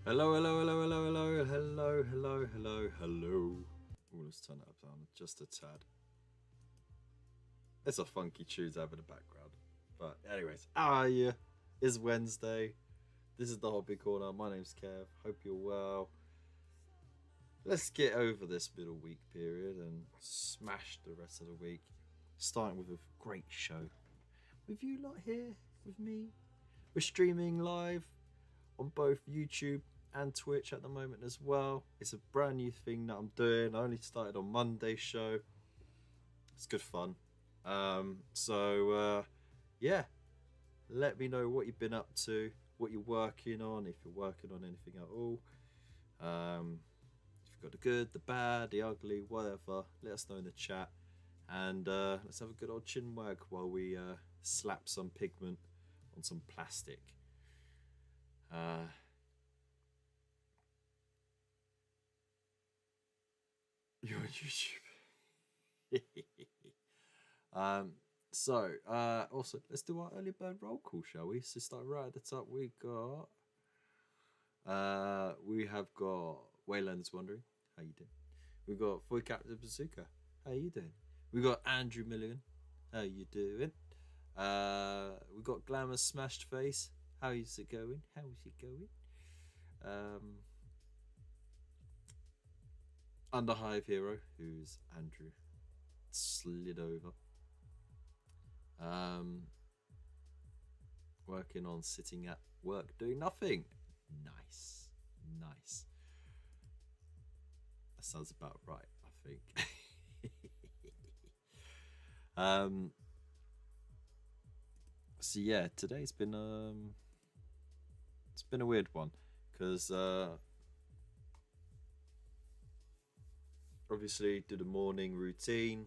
Hello, hello, hello, hello, hello, hello, hello, hello, hello. Oh, let's turn it up down just a tad. It's a funky tune to have in the background. But anyways, how are you? It's Wednesday. This is the Hobby Corner. My name's Kev. Hope you're well. Let's get over this middle week period and smash the rest of the week. Starting with a great show. With you lot here, with me. We're streaming live on both YouTube and Twitch at the moment as well. It's a brand new thing that I'm doing. I only started on Monday's show. It's good fun. Yeah, let me know what you've been up to, what you're working on, if you're working on anything at all. If you've got the good, the bad, the ugly, whatever, let us know in the chat. And let's have a good old chin wag while we slap some pigment on some plastic. You're on YouTube. Also, let's do our early bird roll call, shall we? So start right at the top. We have got Wayland's Wondering. How you doing? We got Foy Captain Bazooka. How you doing? We got Andrew Milligan. How you doing? We got Glamour Smashed Face. How is it going? How is it going? Underhive Hero, who's Andrew, slid over. Working on sitting at work doing nothing. Nice. That sounds about right, I think. So yeah, today's been it's been a weird one because obviously do the morning routine,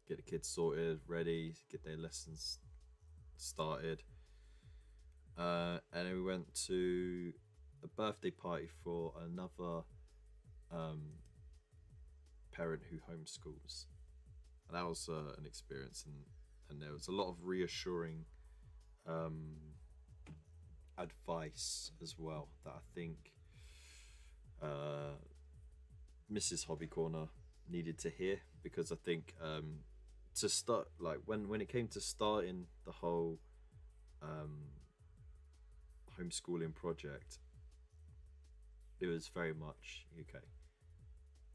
get the kids sorted, ready, get their lessons started, and then we went to a birthday party for another parent who homeschools, and that was an experience, and there was a lot of reassuring advice as well that I think Mrs. Hobby Corner needed to hear, because I think to start, like when it came to starting the whole homeschooling project, it was very much okay,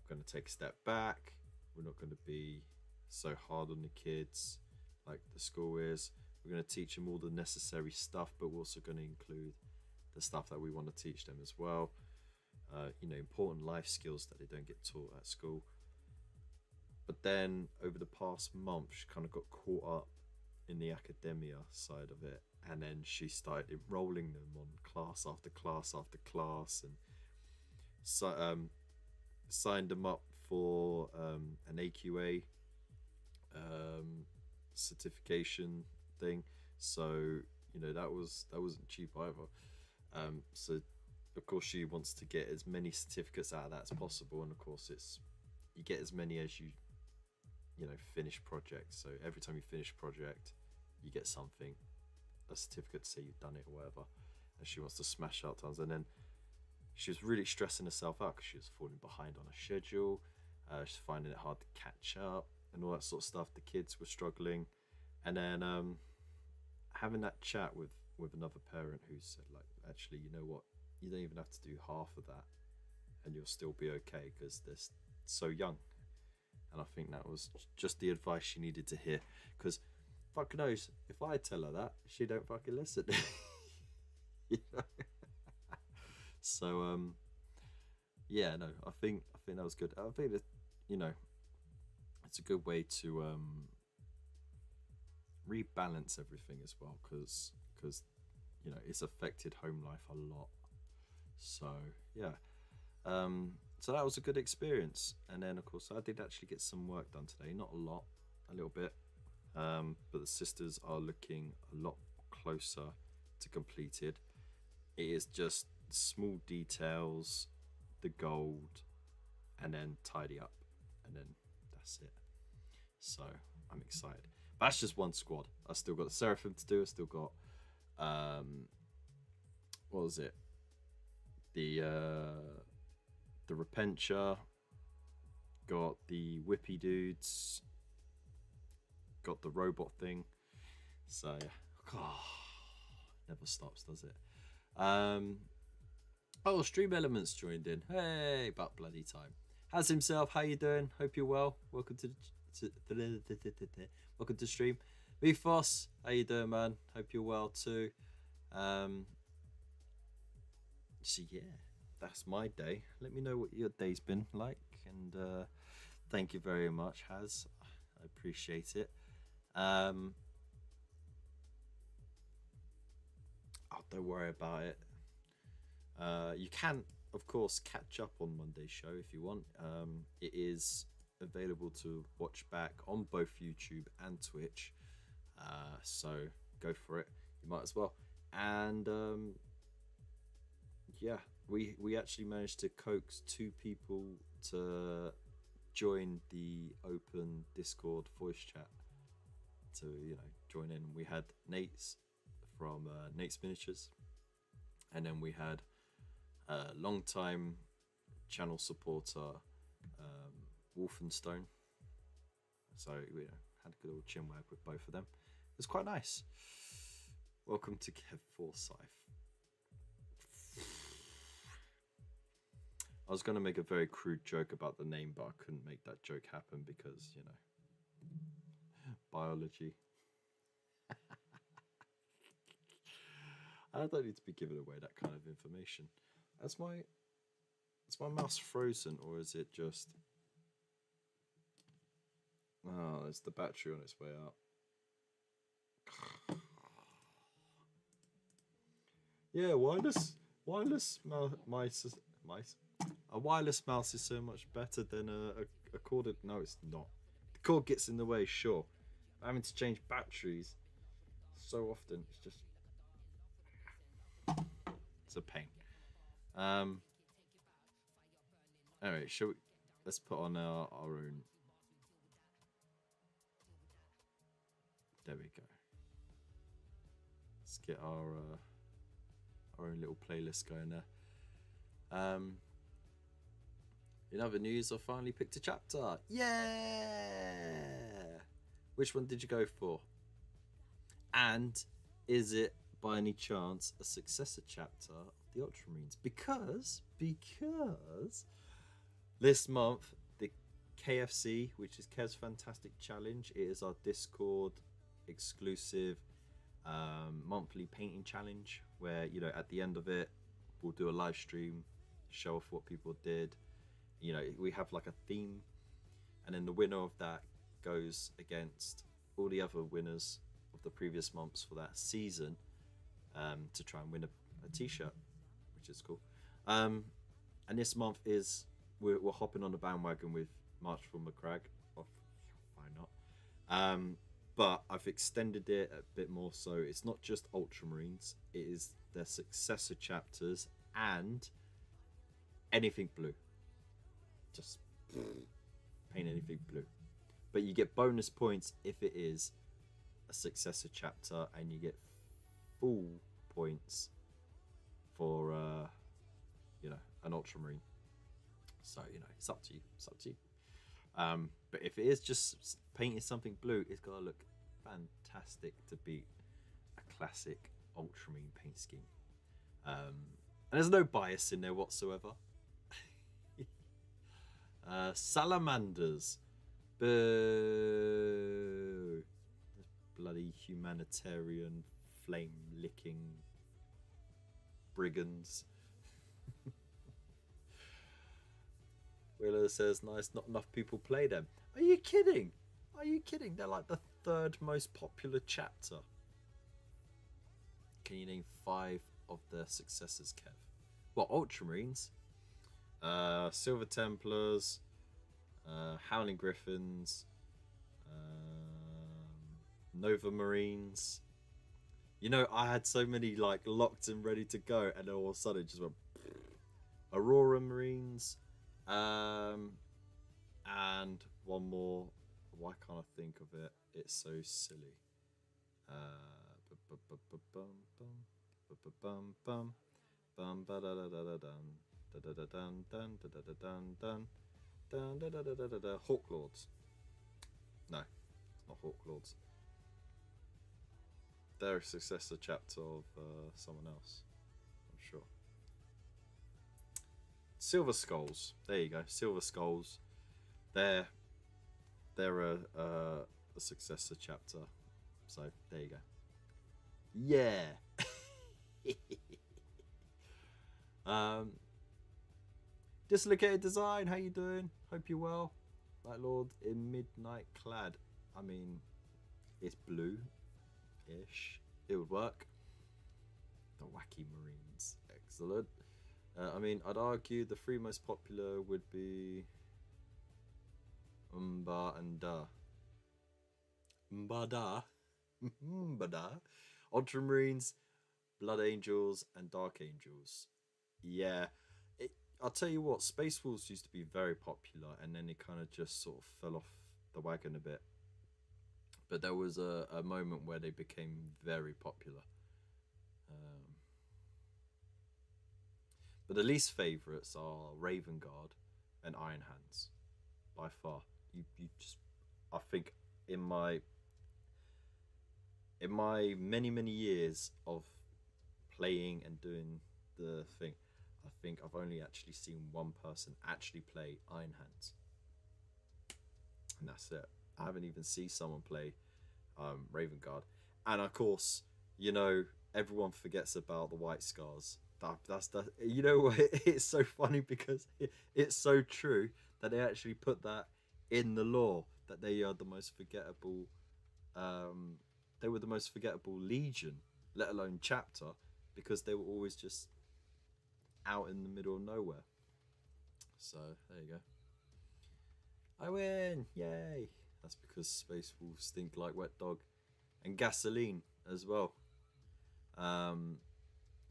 we're going to take a step back, we're not going to be so hard on the kids like the school is, we're going to teach them all the necessary stuff, but we're also going to include the stuff that we want to teach them as well. Important life skills that they don't get taught at school. But then over the past month, she kind of got caught up in the academia side of it, and then she started enrolling them on class after class after class, and so signed them up for an AQA certification thing. So that wasn't cheap either. So of course she wants to get as many certificates out of that as possible, and of course you get as many as you finish projects. So every time you finish a project, you get something, a certificate to say you've done it or whatever. And she wants to smash out tons. And then she was really stressing herself out because she was falling behind on a schedule. She's finding it hard to catch up and all that sort of stuff. The kids were struggling. And then having that chat with another parent who said, like, actually, you know what, you don't even have to do half of that and you'll still be okay because they're so young. And I think that was just the advice she needed to hear, because fuck knows, if I tell her that, she don't fucking listen. So yeah, no, I think that was good. I think that it's a good way to rebalance everything as well, because it's affected home life a lot. So yeah, so that was a good experience. And then of course I did actually get some work done today, not a lot, a little bit, but the sisters are looking a lot closer to completed. It is just small details, the gold, and then tidy up, and then that's it. So I'm excited. But that's just one squad. I still got the Seraphim to do. I still got what was it? The Repentia, got the Whippy dudes, got the robot thing. So never stops, does it? Oh, Stream Elements joined in. Hey, about bloody time. How's himself? How you doing? Hope you're well. Welcome to welcome to stream. Mifos, how you doing, man? Hope you're well too. So yeah, that's my day. Let me know what your day's been like, and thank you very much, Haz. I appreciate it. Oh, don't worry about it. You can, of course, catch up on Monday's show if you want. It is available to watch back on both YouTube and Twitch. So go for it. You might as well. And yeah, we actually managed to coax 2 people to join the open Discord voice chat to join in. We had Nate's from Nate's Miniatures, and then we had a long-time channel supporter Wolfenstone. So we had a good old chinwag with both of them. It was quite nice. Welcome to Kev Forsyth. I was going to make a very crude joke about the name, but I couldn't make that joke happen because, biology. I don't need to be giving away that kind of information. Is my mouse frozen, or is it just... Oh, it's the battery on its way out. Yeah, wireless mice. A wireless mouse is so much better than a corded. No, it's not. The cord gets in the way, sure. Having to change batteries so often, it's just... It's a pain. Anyway, let's put on our own. There we go. Let's get our own little playlist going there. In other news, I finally picked a chapter. Yeah! Which one did you go for? And is it by any chance a successor chapter of the Ultramarines? Because this month the KFC, which is Kev's Fantastic Challenge, it is our Discord exclusive monthly painting challenge, where at the end of it we'll do a live stream, show off what people did. We have like a theme, and then the winner of that goes against all the other winners of of the previous months for that season to try and win a t-shirt, which is cool. And this month is we're hopping on the bandwagon with March for McCrag. Oh, why not? But I've extended it a bit more, so it's not just Ultramarines, it is their successor chapters and anything blue. Just paint anything blue. But you get bonus points if it is a successor chapter, and you get full points for an Ultramarine. So it's up to you. It's up to you. But if it is just painting something blue, it's got to look fantastic to beat a classic Ultramarine paint scheme. And there's no bias in there whatsoever. Salamanders. Boo. Bloody humanitarian, flame-licking brigands. Wheeler says, nice, not enough people play them. Are you kidding? Are you kidding? They're like the 3rd most popular chapter. Can you name 5 of their successors, Kev? What, Ultramarines? Silver Templars, Howling Griffins, Nova Marines. I had so many like locked and ready to go, and then all of a sudden it just went Aurora Marines, and one more. Why can't I think of it? It's so silly. Hawk Lords. No, it's not Hawk Lords. They're a successor chapter of someone else, I'm sure. Silver Skulls. There you go. Silver Skulls. They're a successor chapter. So there you go. Yeah. Dislocated Design. How you doing? Hope you're well. Night Lord in Midnight Clad. I mean, it's blue-ish. It would work. The Wacky Marines. Excellent. I'd argue the 3 most popular would be Umba and Da. Mbada. Mbada. Ultramarines, Blood Angels, and Dark Angels. Yeah. I'll tell you what, Space Wolves used to be very popular, and then it kind of just sort of fell off the wagon a bit. But there was a moment where they became very popular. But the least favourites are Raven Guard and Iron Hands, by far. You just, I think, in my many years of playing and doing the thing, I think I've only actually seen one person actually play Iron Hands, and that's it. I haven't even seen someone play Raven Guard, and of course, everyone forgets about the White Scars. That's it's so funny because it's so true that they actually put that in the lore, that they are the most forgettable. They were the most forgettable legion, let alone chapter, because they were always just out in the middle of nowhere. So there you go. I win! Yay! That's because Space Wolves stink like wet dog, and gasoline as well.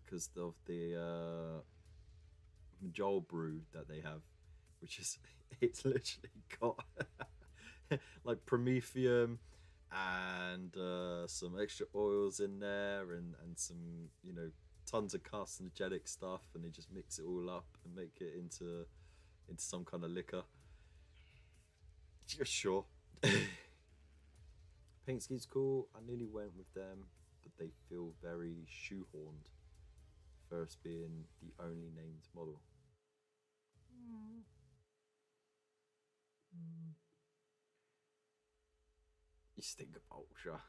Because of the Joel brew that they have, which is, it's literally got like promethium and some extra oils in there, and some tons of carcinogenic stuff, and they just mix it all up and make it into some kind of liquor. Yeah, sure. Paint scheme's cool. I nearly went with them, but they feel very shoehorned. First being the only named model. You stink of Ultra.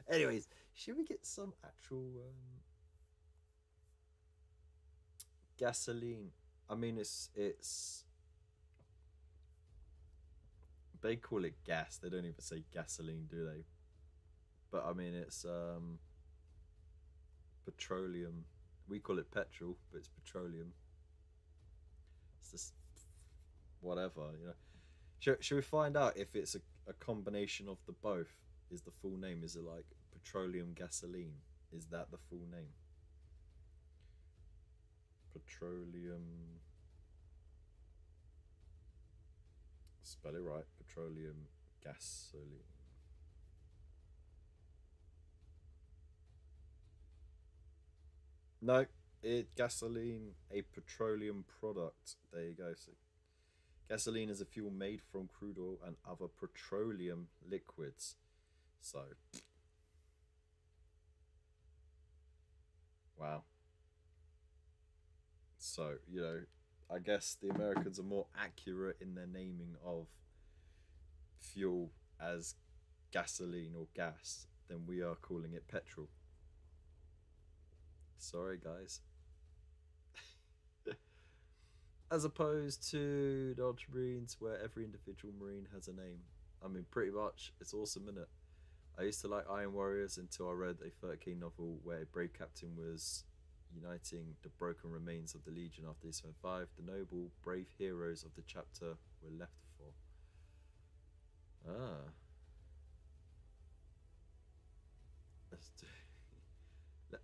Anyways, should we get some actual gasoline? I mean, it's they call it gas. They don't even say gasoline, do they? But I mean, it's petroleum. We call it petrol, but it's petroleum. It's just whatever, you know. Should we find out if it's a combination of the both? Is the full name? Is it like petroleum gasoline? Is that the full name? Petroleum. Spell it right. Petroleum gasoline. No, gasoline, a petroleum product. There you go. So, gasoline is a fuel made from crude oil and other petroleum liquids. So, wow. So, you know, I guess the Americans are more accurate in their naming of fuel as gasoline or gas than we are calling it petrol. Sorry, guys. As opposed to the Ultramarines, where every individual Marine has a name. I mean, pretty much, it's awesome, isn't it? I used to like Iron Warriors until I read a 13 novel where a brave captain was uniting the broken remains of the Legion after he survived. The noble, brave heroes of the chapter were left for. Ah. Let's do.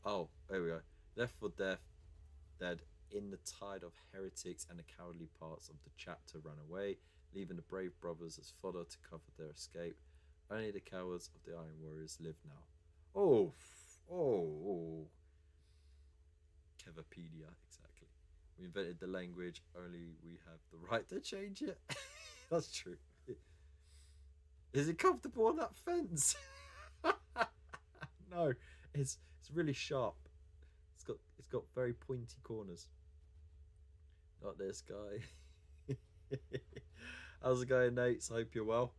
Oh, there we go. Left for dead in the tide of heretics, and the cowardly parts of the chapter ran away, leaving the brave brothers as fodder to cover their escape. Only the cowards of the Iron Warriors live now. Oh. Kevapedia, exactly. We invented the language, only we have the right to change it. That's true. Is it comfortable on that fence? No, it's really sharp. It's got very pointy corners. Not this guy. How's it going, Nate? I hope you're well.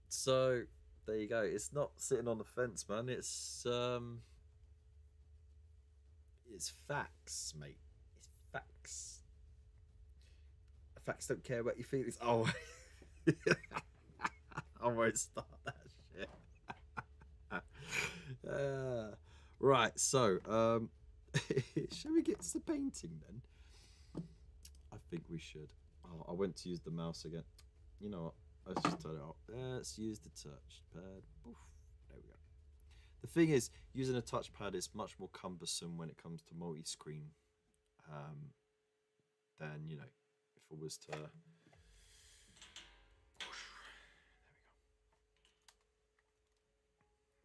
So there you go. It's not sitting on the fence, man. It's facts, mate. It's facts. Facts don't care about your feelings. Oh, I won't start that shit. Right, so shall we get to the painting then? I think we should. Oh, I went to use the mouse again. You know what? Let's just turn it off. Let's use the touchpad. Oof. There we go. The thing is, using a touchpad is much more cumbersome when it comes to multi-screen than, you know, if it was to... There we go.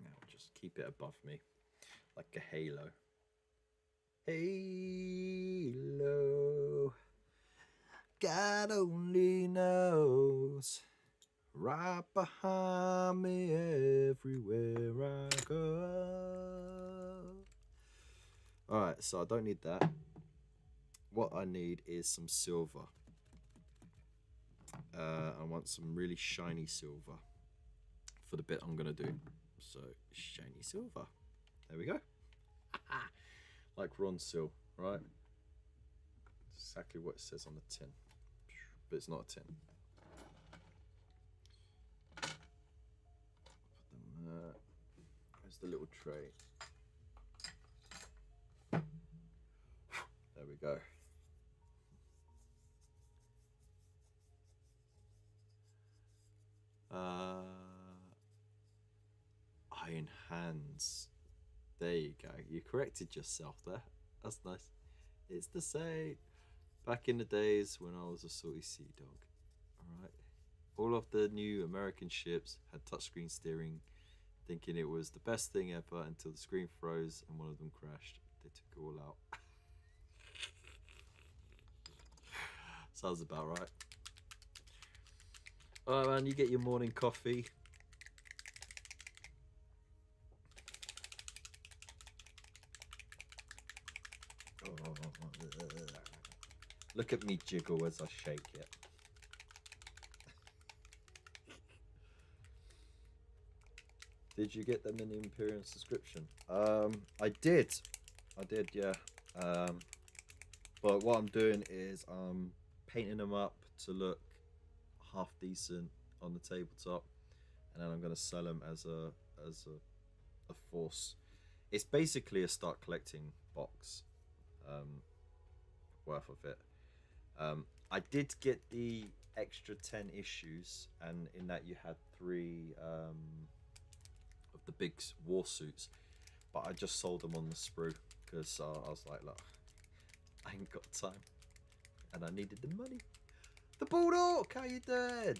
Now just keep it above me, like a halo. Halo. God only knows. Right behind me everywhere I go. Alright, so I don't need that. What I need is some silver. I want some really shiny silver for the bit I'm going to do. So, shiny silver. There we go. Like Ronsil, right? Exactly what it says on the tin. But it's not a tin. There's the little tray. There we go. Iron hands. There you go. You corrected yourself there. That's nice. It's the same. Back in the days when I was a salty sea dog. Alright. All of the new American ships had touchscreen steering, thinking it was the best thing ever until the screen froze and one of them crashed. They took it all out. Sounds about right. Alright, man, you get your morning coffee. Look at me jiggle as I shake it. Did you get them in the Imperium subscription? I did, yeah. But what I'm doing is I'm painting them up to look half decent on the tabletop, and then I'm going to sell them as a force. It's basically a start collecting box worth of it. I did get the extra 10 issues, and in that you had 3 of the big war suits, but I just sold them on the sprue because I was like, look, I ain't got time and I needed the money. The Bulldog, how you doing?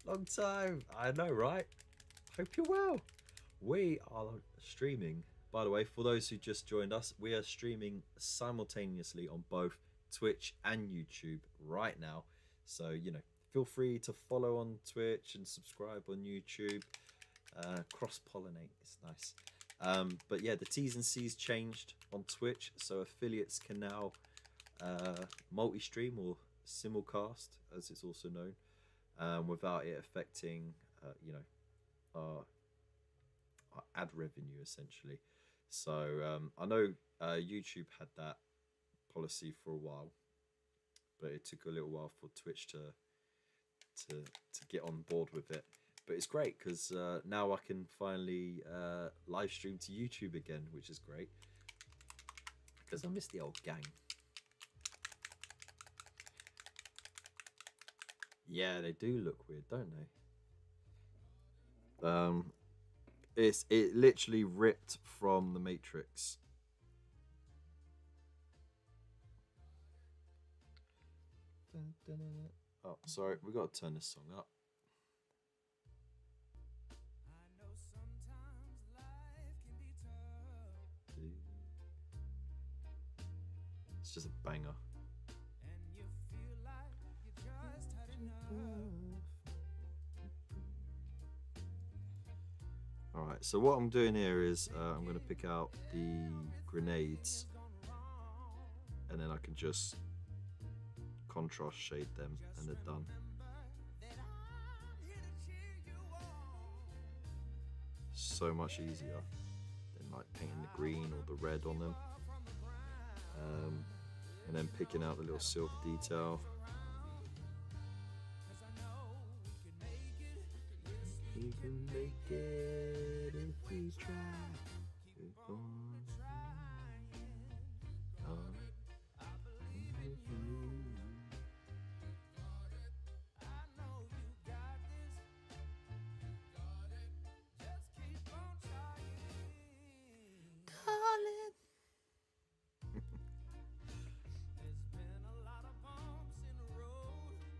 Long time. I know, right? Hope you're well. We are streaming, by the way, for those who just joined us, we are streaming simultaneously on both Twitch and YouTube right now. So, you know, feel free to follow on Twitch and subscribe on YouTube. Cross-pollinate, it's nice. But yeah, the T's and C's changed on Twitch, so affiliates can now multi-stream or simulcast, as it's also known, without it affecting, you know, our ad revenue, essentially. So I know YouTube had that policy for a while, but it took a little while for Twitch to get on board with it. But it's great because now I can finally live stream to YouTube again, which is great because I miss the old gang. Yeah, they do look weird, don't they? It literally ripped from the Matrix. Oh, sorry, we got to turn this song up. It's just a banger. Alright, so what I'm doing here is I'm going to pick out the grenades and then I can just contrast shade them and they're done. So much easier than like painting the green or the red on them. And then picking out the little silk detail. We can make it if we try. Keep on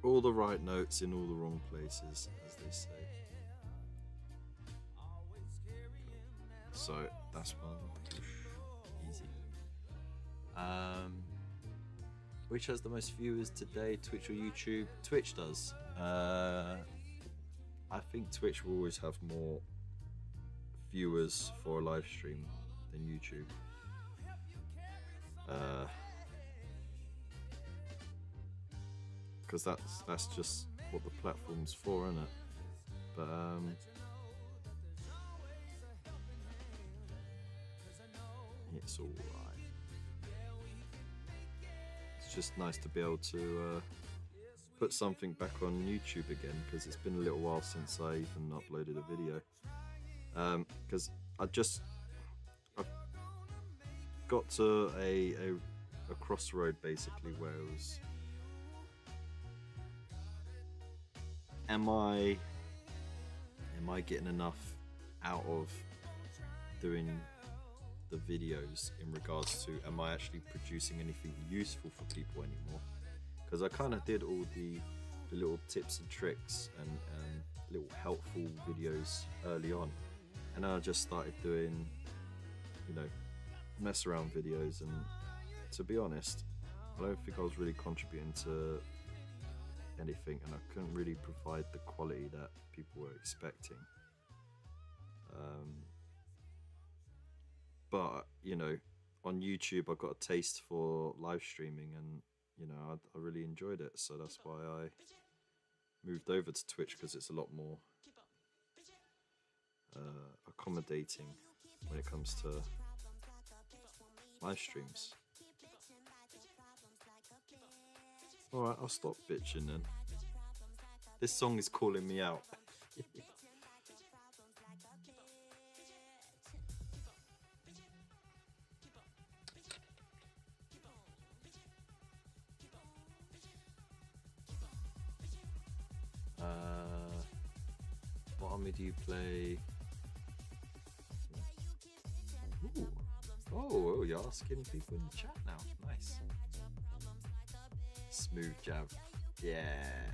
all the right notes in all the wrong places, as they say. So that's one. Easy. Which has the most viewers today, Twitch or YouTube? Twitch does. I think Twitch will always have more viewers for a live stream than YouTube. Because that's just what the platform's for, isn't it? But it's all right. It's just nice to be able to put something back on YouTube again, because it's been a little while since I even uploaded a video. Because I've got to a crossroad basically where it was, am I getting enough out of doing the videos in regards to, am I actually producing anything useful for people anymore? Because I kind of did all the little tips and tricks and little helpful videos early on, and then I just started doing, you know, mess around videos, and to be honest, I don't think I was really contributing to anything, and I couldn't really provide the quality that people were expecting. But you know, on YouTube I got a taste for live streaming, and you know, I really enjoyed it, so that's why I moved over to Twitch, because it's a lot more accommodating when it comes to live streams. Alright, I'll stop bitching then. This song is calling me out. What army do you play? Ooh. Oh, you're asking people in the chat now. Nice. Smooth jab. Yeah.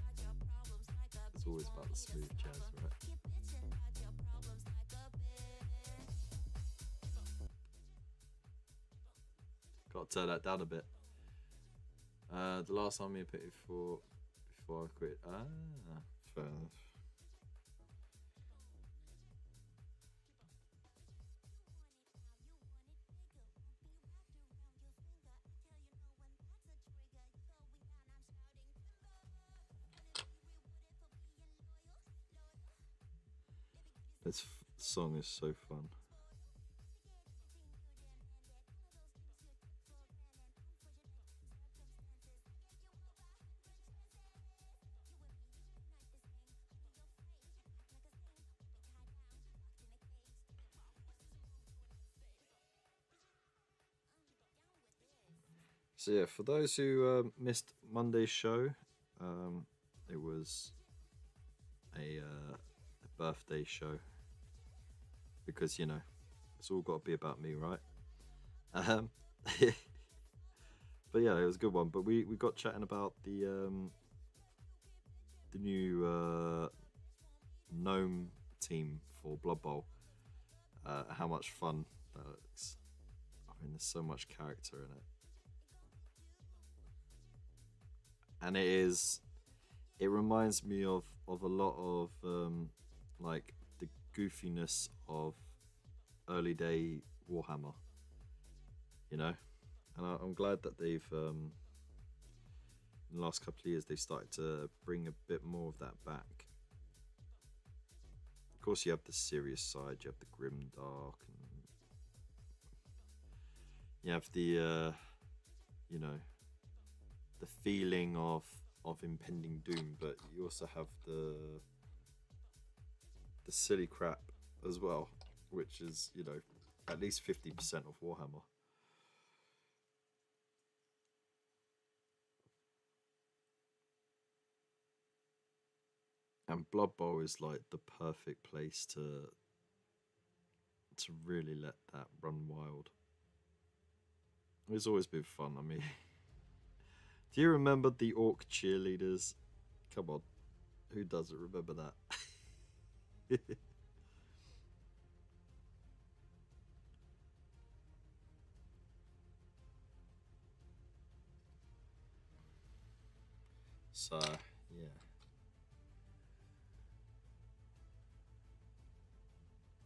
It's always about the smooth jazz, right? Got to turn that down a bit. The last army I picked for before I quit. Fair enough. This song is so fun. So yeah, for those who missed Monday's show, it was a birthday show because you know it's all got to be about me, right? But yeah, it was a good one. But we got chatting about the new gnome team for Blood Bowl. How much fun that looks! I mean, there's so much character in it. And it reminds me of a lot of like the goofiness of early day Warhammer, you know. And I'm glad that they've in the last couple of years they've started to bring a bit more of that back. Of course, you have the serious side, you have the grim dark, and you have the you know, the feeling of impending doom, but you also have the silly crap as well, which is, you know, at least 50% of Warhammer. And Blood Bowl is like the perfect place to really let that run wild. It's always been fun. I mean, do you remember the orc cheerleaders? Come on, who doesn't remember that? So, yeah.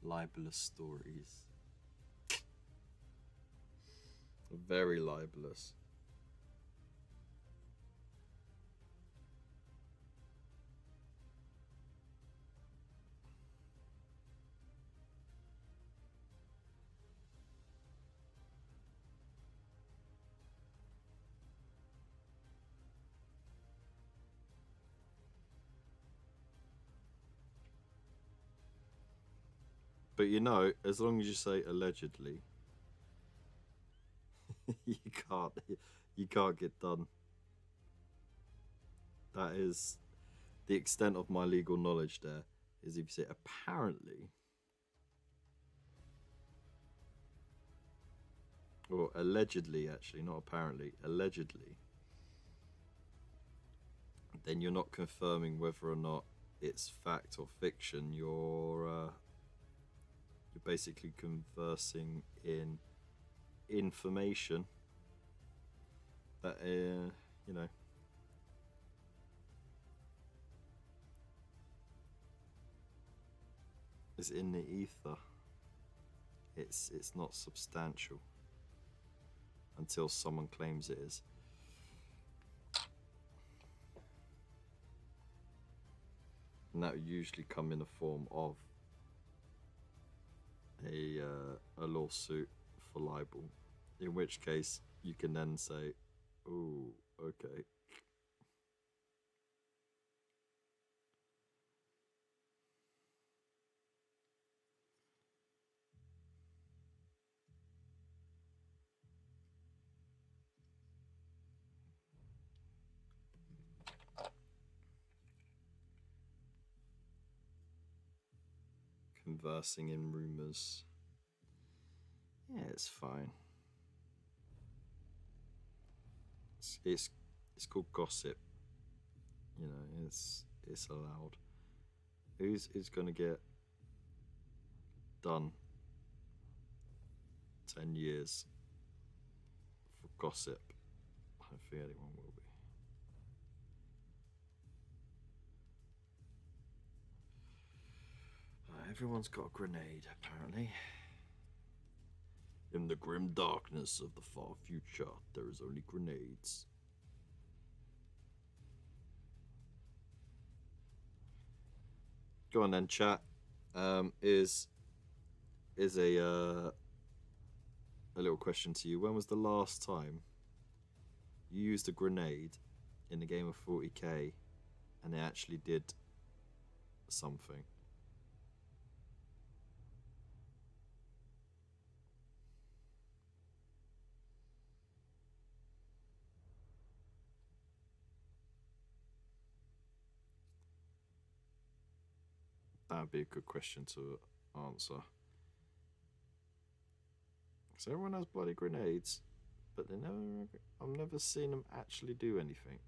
Libelous stories. Very libelous. But you know, as long as you say allegedly, you can't get done. That is the extent of my legal knowledge. There is if you say apparently or allegedly, actually, not apparently, allegedly, then you're not confirming whether or not it's fact or fiction. You're basically conversing in information that you know, is in the ether. It's not substantial until someone claims it is. And that would usually come in the form of a lawsuit for libel, in which case you can then say, "Oh, okay." conversing in rumors. Yeah, it's fine. It's called gossip. You know, it's allowed. Who's gonna get done 10 years for gossip? I don't think anyone will be. Everyone's got a grenade, apparently. In the grim darkness of the far future, there is only grenades. Go on then, chat. Is a little question to you. When was the last time you used a grenade in a game of 40k and it actually did something? That would be a good question to answer. Because everyone has bloody grenades, but I've never seen them actually do anything.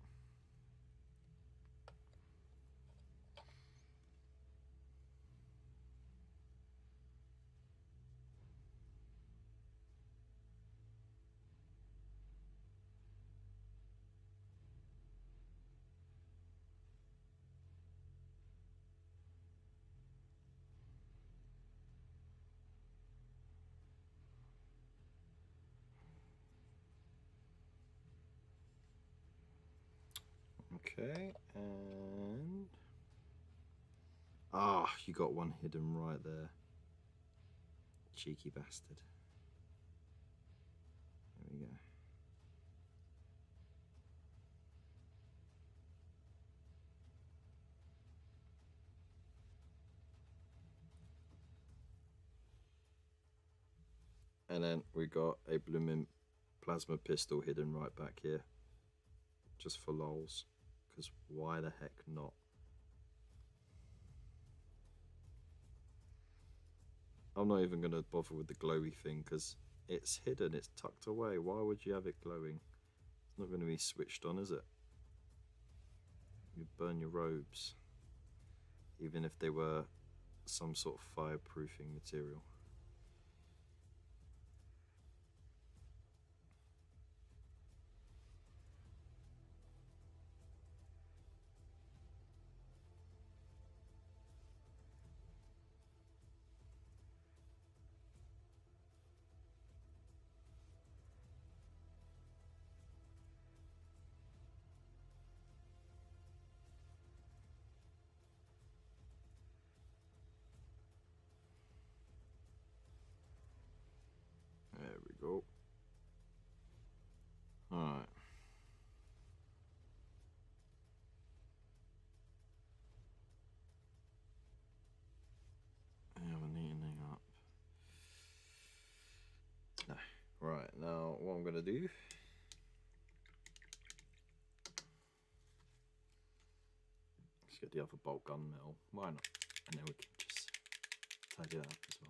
Okay, and you got one hidden right there. Cheeky bastard. There we go. And then we got a blooming plasma pistol hidden right back here. Just for lols. Because why the heck not? I'm not even going to bother with the glowy thing because it's hidden, it's tucked away. Why would you have it glowing? It's not going to be switched on, is it? You burn your robes. Even if they were some sort of fireproofing material. There we go. Alright. Yeah, we're neatening up. No. Right, now what I'm going to do... Let's get the other bolt gun metal. Why not? And then we can just tidy it up as well.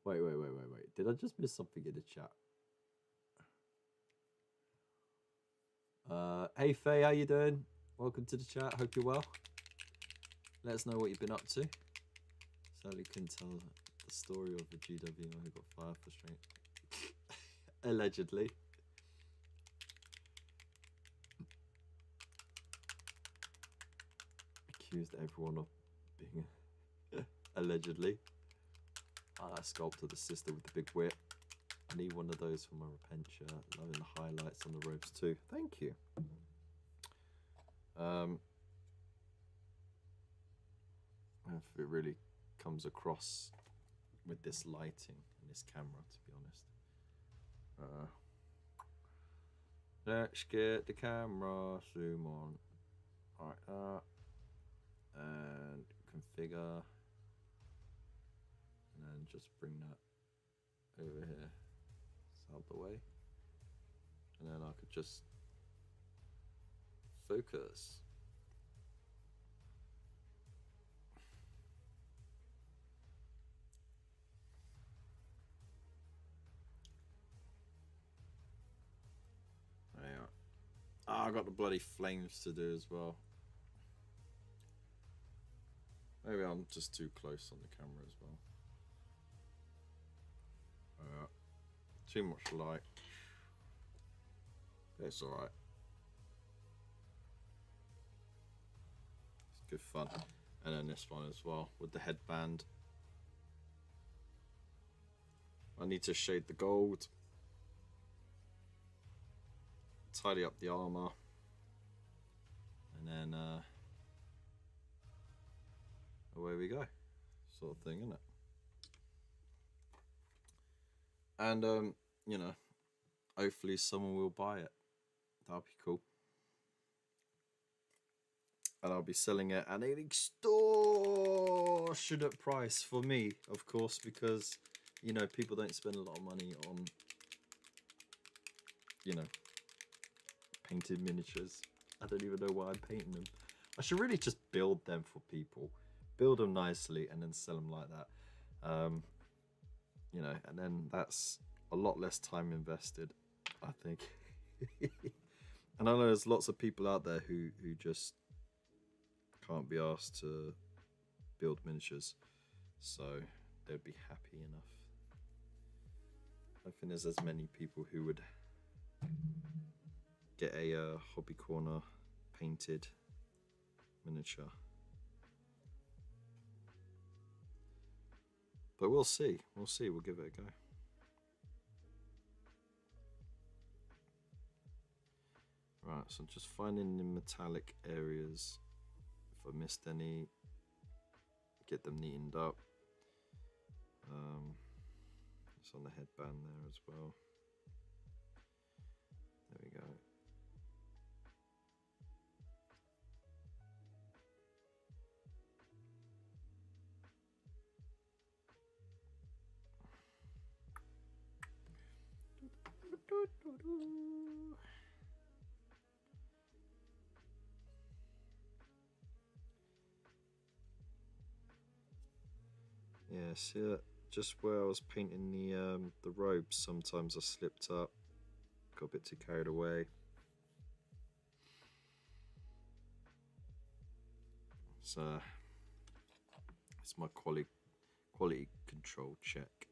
Wait. Did I just miss something in the chat? Hey Faye, how you doing? Welcome to the chat, hope you're well. Let us know what you've been up to. Sadly couldn't tell the story of the GW who got fired for strength. Allegedly. Accused everyone of being allegedly. I sculpted the sister with the big whip. I need one of those for my repent shirt. Loving the highlights on the robes too. Thank you. If it really comes across with this lighting and this camera, to be honest. Let's get the camera zoom on. Alright, and configure. And then just bring that over here. It's out the way. And then I could just focus. I got the bloody flames to do as well. Maybe I'm just too close on the camera as well. Too much light. It's alright. It's good fun. And then this one as well with the headband. I need to shade the gold. Tidy up the armor. And then away we go. Sort of thing, isn't it? And you know, hopefully someone will buy it. That'll be cool. And I'll be selling it at an extortionate price for me, of course, because, you know, people don't spend a lot of money on, you know, painted miniatures. I don't even know why I'm painting them. I should really just build them for people. Build them nicely and then sell them like that. You know, and then that's a lot less time invested, I think. And I know there's lots of people out there who just can't be asked to build miniatures, so they'd be happy enough. I think there's as many people who would get a hobby corner painted miniature. But we'll see. We'll see. We'll give it a go. Right, so I'm just finding the metallic areas. If I missed any, get them neatened up. It's on the headband there as well. There we go. Yeah, see, just where I was painting the robes, sometimes I slipped up, got a bit too carried away. So it's my quality control check.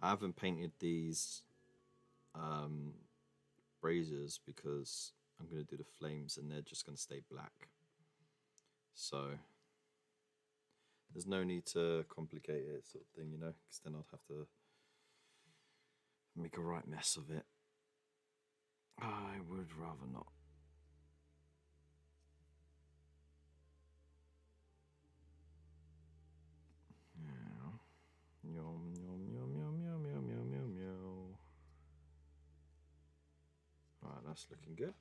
I haven't painted these braziers because I'm going to do the flames and they're just going to stay black. So there's no need to complicate it, sort of thing, you know, because then I'd have to make a right mess of it. I would rather not. Yeah. Yum, yum, yum, yum, yum, yum, yum, yum, yum. Alright, that's looking good.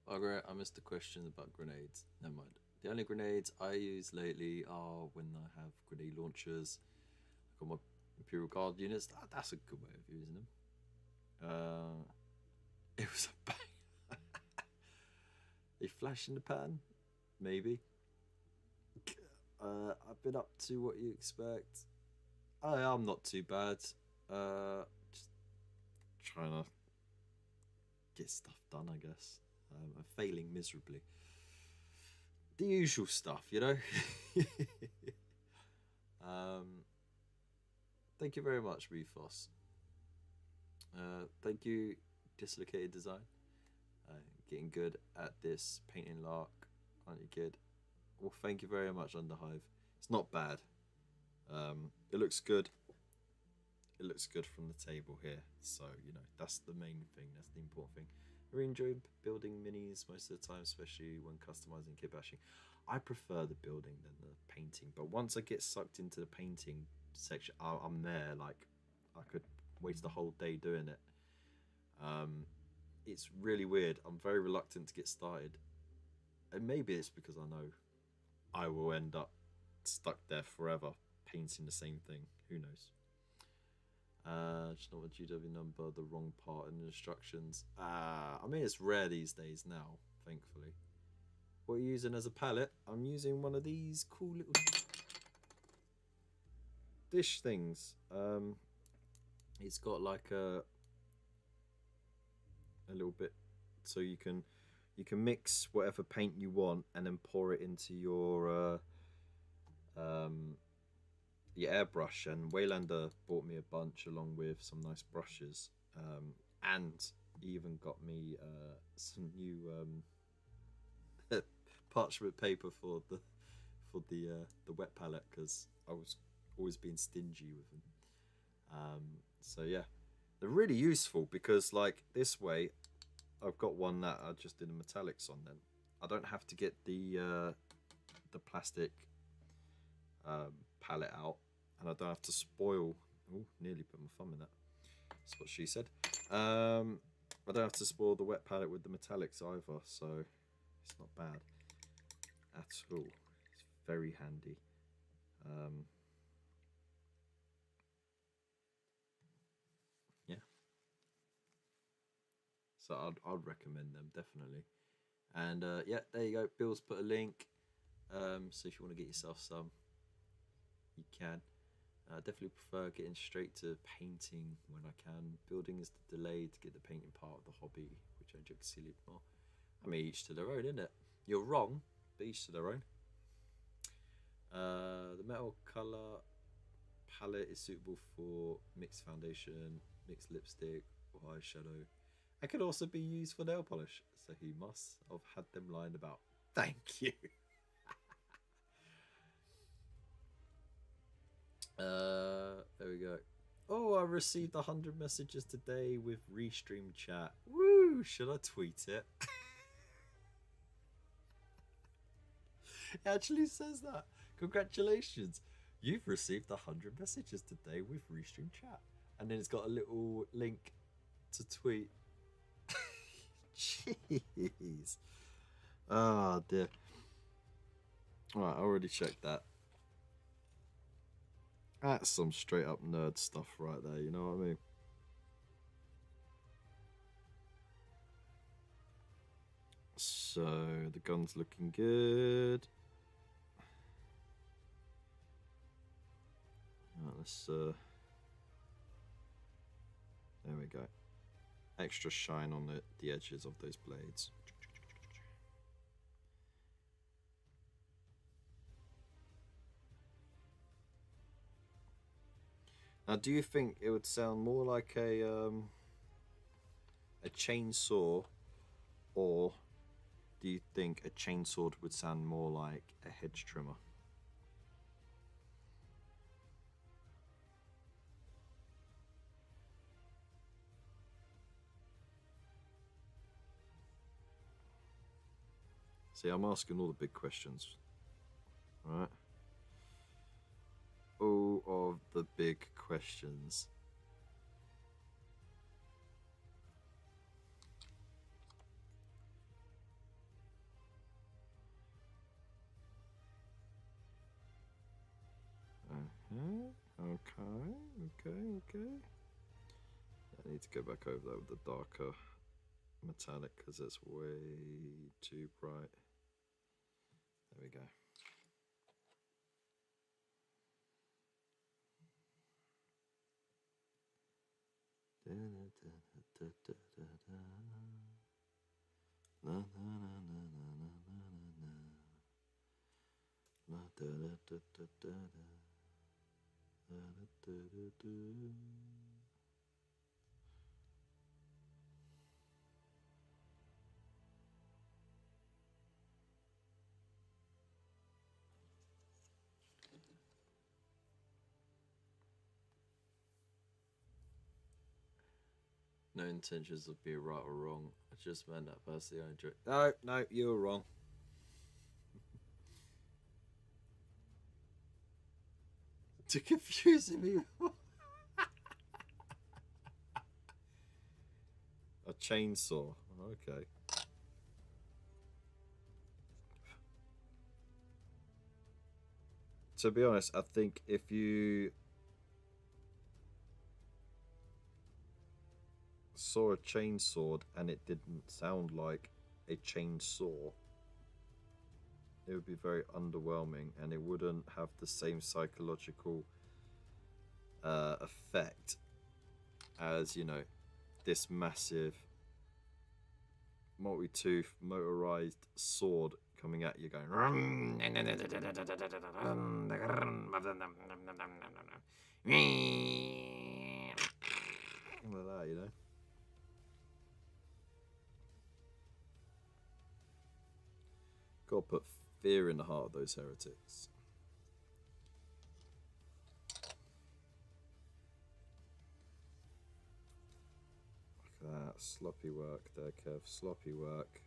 I missed the question about grenades. Never mind. The only grenades I use lately are when I have grenade launchers. I got my Imperial Guard units. That's a good way of using them. It was a bang. A flash in the pan? Maybe. I've been up to what you expect. I'm not too bad. Just trying to get stuff done, I guess. I'm failing miserably. The usual stuff, you know. Thank you very much, Refos. Thank you, Dislocated Design. Getting good at this painting lark, aren't you good? Well, thank you very much, Underhive. It's not bad. It looks good. It looks good from the table here. So, you know, that's the main thing. That's the important thing. I really enjoy building minis most of the time, especially when customizing kit bashing. I prefer the building than the painting. But once I get sucked into the painting section, I'm there. Like, I could waste the whole day doing it. It's really weird. I'm very reluctant to get started. And maybe it's because I know I will end up stuck there forever painting the same thing. Who knows? Just not a GW number, the wrong part in the instructions. I mean, it's rare these days now, thankfully. What are you using as a palette? I'm using one of these cool little dish things. It's got like a little bit, so you can mix whatever paint you want and then pour it into your airbrush. And Waylander bought me a bunch along with some nice brushes, and he even got me some new parchment paper for the wet palette, because I was always being stingy with them. So yeah, they're really useful, because like this way I've got one that I just did the metallics on. Then I don't have to get the plastic palette out, and I don't have to spoil. Oh, nearly put my thumb in that. That's what she said. I don't have to spoil the wet palette with the metallics either, so it's not bad at all. It's very handy. Yeah. So I'd recommend them, definitely. And yeah, there you go. Bill's put a link. So if you want to get yourself some, you can. I definitely prefer getting straight to painting when I can. Building is the delay to get the painting part of the hobby, which I enjoy considerably more. I mean, each to their own, isn't it? You're wrong, but each to their own. The metal colour palette is suitable for mixed foundation, mixed lipstick, or eyeshadow. It could also be used for nail polish, so he must have had them lying about. Thank you. There we go. Oh, I received 100 messages today with Restream chat. Woo! Should I tweet it? It actually says that. Congratulations. You've received 100 messages today with Restream chat. And then it's got a little link to tweet. Jeez. Oh, dear. Alright, I already checked that. That's some straight up nerd stuff right there, you know what I mean? So, the gun's looking good. Right, let's, there we go. Extra shine on the edges of those blades. Now, do you think it would sound more like a chainsaw, or do you think a chainsaw would sound more like a hedge trimmer? See, I'm asking all the big questions, right? All of the big questions. Okay. I need to go back over that with the darker metallic, because it's way too bright. There we go. No intentions of being right or wrong. I just meant that personally I enjoy. No, you were wrong. To confusing me. A chainsaw. Okay. to be honest, I think if you saw a chainsword and it didn't sound like a chainsaw, it would be very underwhelming, and it wouldn't have the same psychological effect as, you know, this massive multi-tooth motorized sword coming at you going like that, you know. Gotta put fear in the heart of those heretics. Look at that. Sloppy work there, Kev. Sloppy work.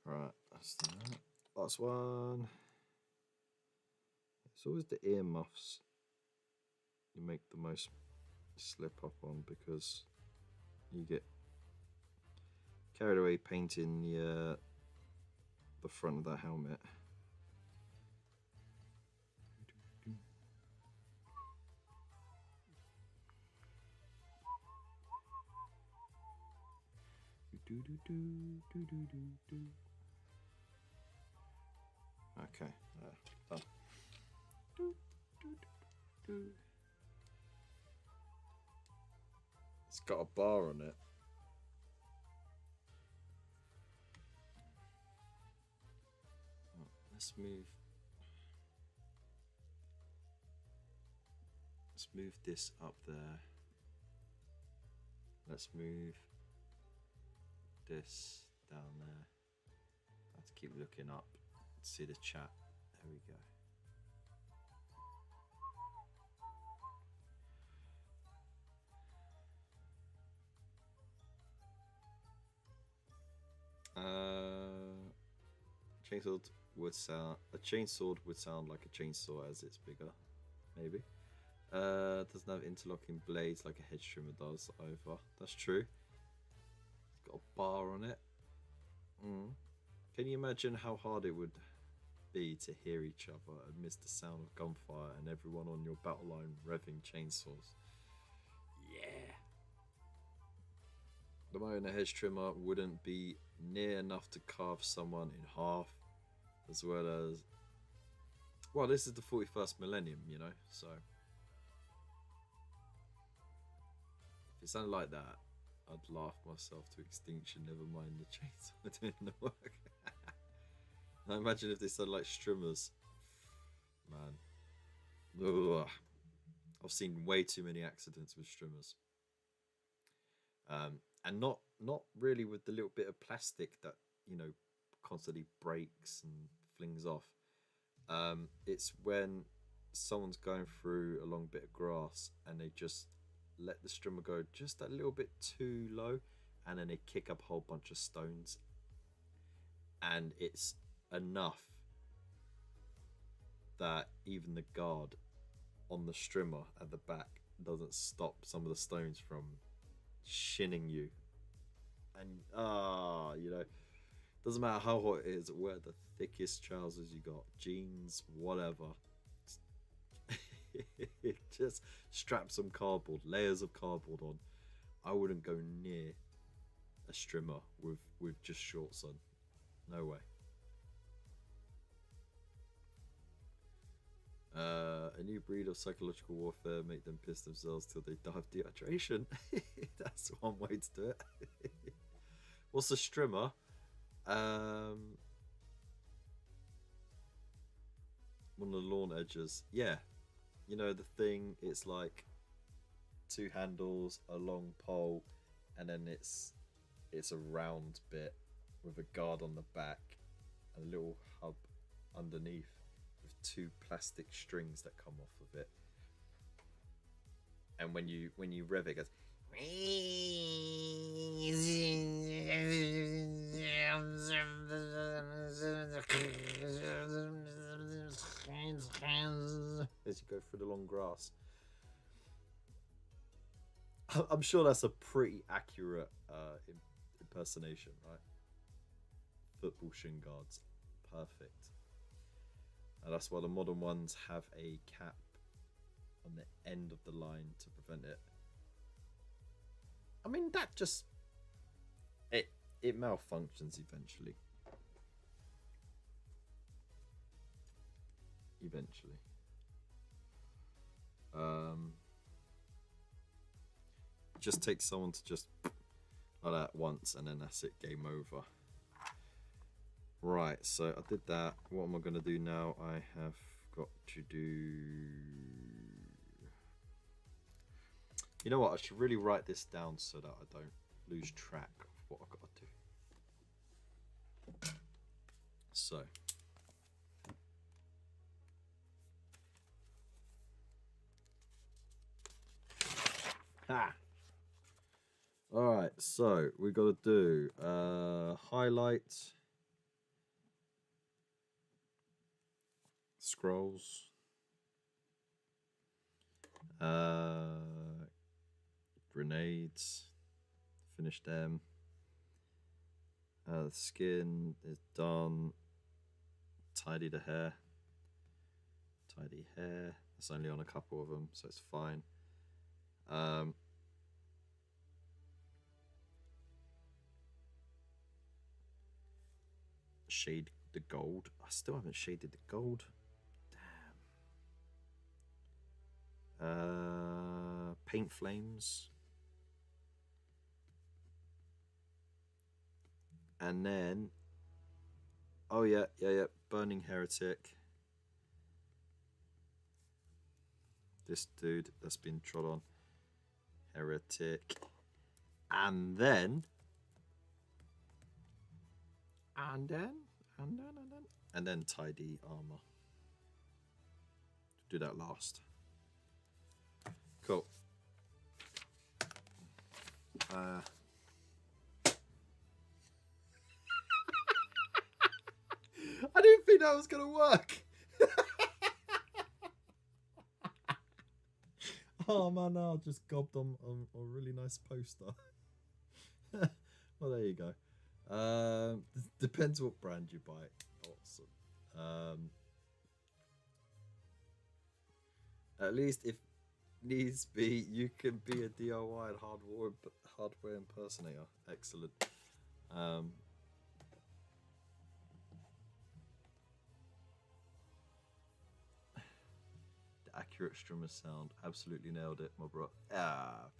Right, that's that. Last one. It's always the earmuffs you make the most slip up on, because you get carried away painting the front of the helmet. Okay, done. It's got a bar on it. Let's move this up there. Let's move this down there. I have to keep looking up to see the chat. There we go. A chainsword would sound like a chainsaw as it's bigger, maybe. Doesn't have interlocking blades like a hedge trimmer does either. That's true. It's got a bar on it. Can you imagine how hard it would be to hear each other amidst the sound of gunfire and everyone on your battle line revving chainsaws? Yeah. The moment a hedge trimmer wouldn't be near enough to carve someone in half, as well as, well, this is the 41st millennium, you know, so if it sounded like that, I'd laugh myself to extinction, never mind the chainsaw doing the work. Now imagine if they sounded like strimmers. Man. Ugh. I've seen way too many accidents with strimmers. And not really with the little bit of plastic that, you know, constantly breaks and flings off. It's when someone's going through a long bit of grass and they just let the strimmer go just a little bit too low, and then they kick up a whole bunch of stones, and it's enough that even the guard on the strimmer at the back doesn't stop some of the stones from shinning you. And you know, doesn't matter how hot it is, wear the thickest trousers you got, jeans, whatever. Just strap some cardboard, layers of cardboard on. I wouldn't go near a strimmer with just shorts on. No way. A new breed of psychological warfare, make them piss themselves till they die of dehydration. That's one way to do it. What's a strimmer? One of the lawn edges. Yeah. You know the thing, it's like two handles, a long pole, and then it's a round bit with a guard on the back, and a little hub underneath with 2 plastic strings that come off of it. And when you rev it, it goes. As you go through the long grass. I'm sure that's a pretty accurate impersonation, right? Football shin guards, perfect. And that's why the modern ones have a cap on the end of the line to prevent it. I mean, that just it malfunctions eventually. Just takes someone to just like that once, and then that's it, game over. Right, so I did that. What am I going to do now? I have got to do... You know what? I should really write this down so that I don't lose track of what I've got to do. So... Ha! Alright, so we got to do highlight, scrolls, grenades, finish them, the skin is done, tidy the hair, it's only on a couple of them, so it's fine. Shade the gold. I still haven't shaded the gold. Damn. Paint flames. And then, oh yeah, Burning Heretic. This dude that's been trod on. Heretic. And then tidy armor. Do that last. Cool. I didn't think that was gonna work. Oh man, I just gobbed on a really nice poster. Well, there you go. Depends what brand you buy. Awesome. At least if needs be, you can be a DIY and hardware impersonator. Excellent. The accurate strummer sound. Absolutely nailed it, my bro.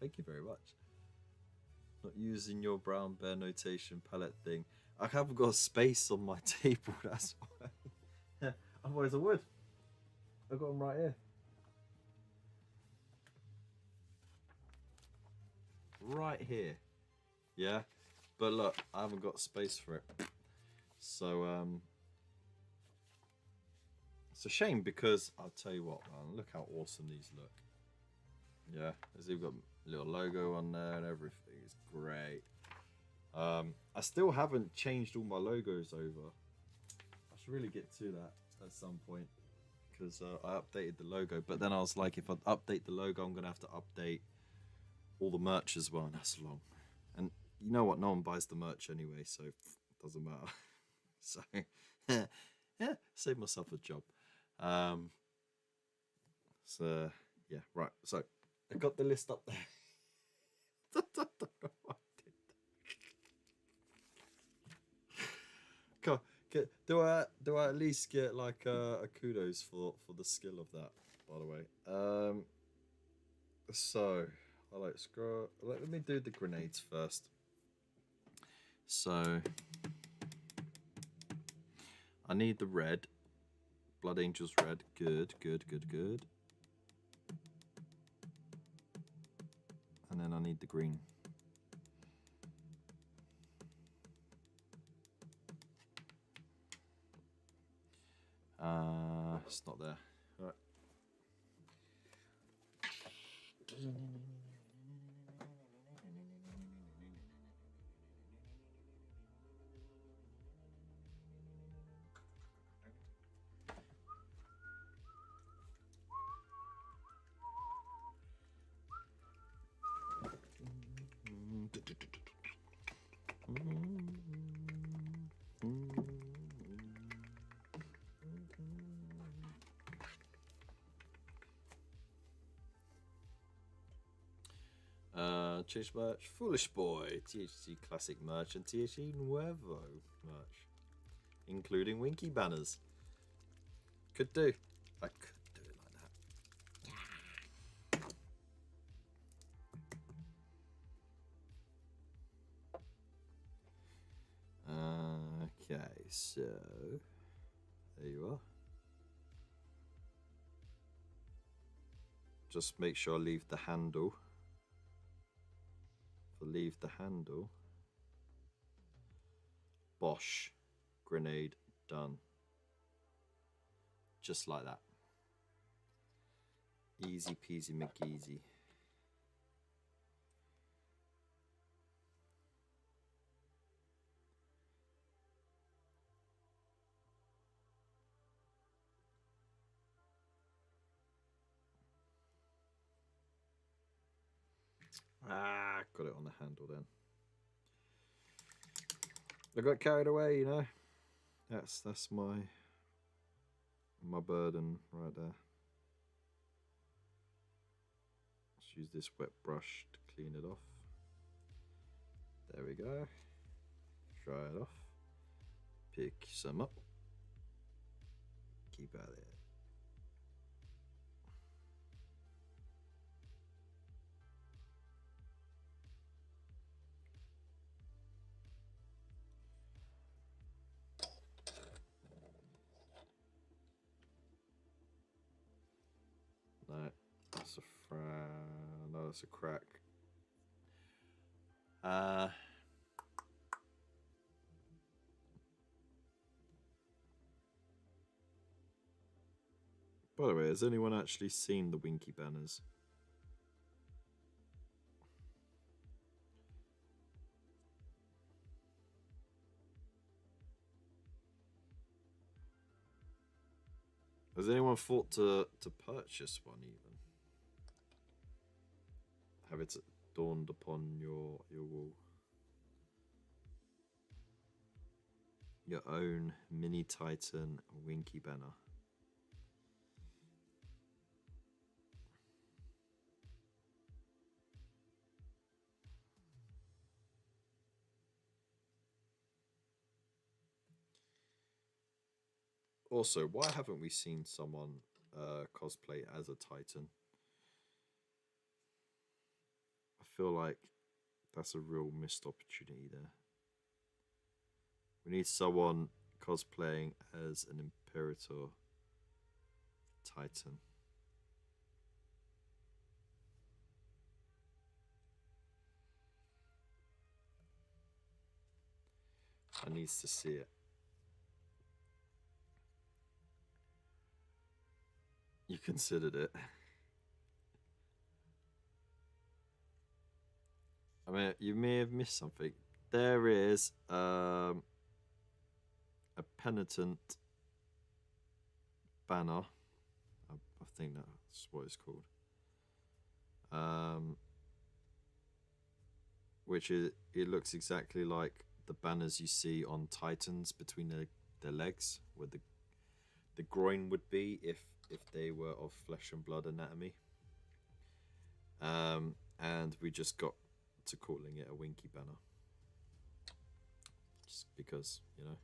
Thank you very much. Not using your brown bear notation palette thing. I haven't got space on my table, that's why. Otherwise I would. I've got them right here. Right here. Yeah? But look, I haven't got space for it. So, it's a shame because I'll tell you what, man, look how awesome these look. Yeah, as they've got a little logo on there and everything. It's great. I still haven't changed all my logos over. I should really get to that at some point because I updated the logo. But then I was like, if I update the logo, I'm going to have to update all the merch as well. And that's long. And you know what? No one buys the merch anyway, so it doesn't matter. So, yeah, save myself a job. So, yeah, right. So, I got the list up there. Do I at least get like a kudos for the skill of that, by the way? So I like scroll. Let me do the grenades first. So I need the red. Blood Angels red. Good. And then I need the green. it's not there. All right. Change merch, Foolish Boy, THC Classic merch, and THC Nuevo merch, including Winky banners. Could do. I could do it like that. Okay, so there you are. Just make sure I leave the handle. Leave the handle. Bosh. Grenade done. Just like that. Easy peasy McGeezy. Got it on the handle then. I got carried away, you know. That's my burden right there. Let's use this wet brush to clean it off. There we go. Dry it off. Pick some up. Keep out of there. No, that's a no, that's a crack. By the way, has anyone actually seen the Winky banners? Has anyone thought to purchase one even? Have it dawned upon your wall? Your own mini Titan Winky banner. Also, why haven't we seen someone cosplay as a Titan? I feel like that's a real missed opportunity there. We need someone cosplaying as an Imperator Titan. I need to see it. You considered it. I mean, you may have missed something. There is a penitent banner. I think that's what it's called. Which it looks exactly like the banners you see on Titans between their legs, where the groin would be if they were of flesh and blood anatomy. And we just got to calling it a Winky banner, just because, you know,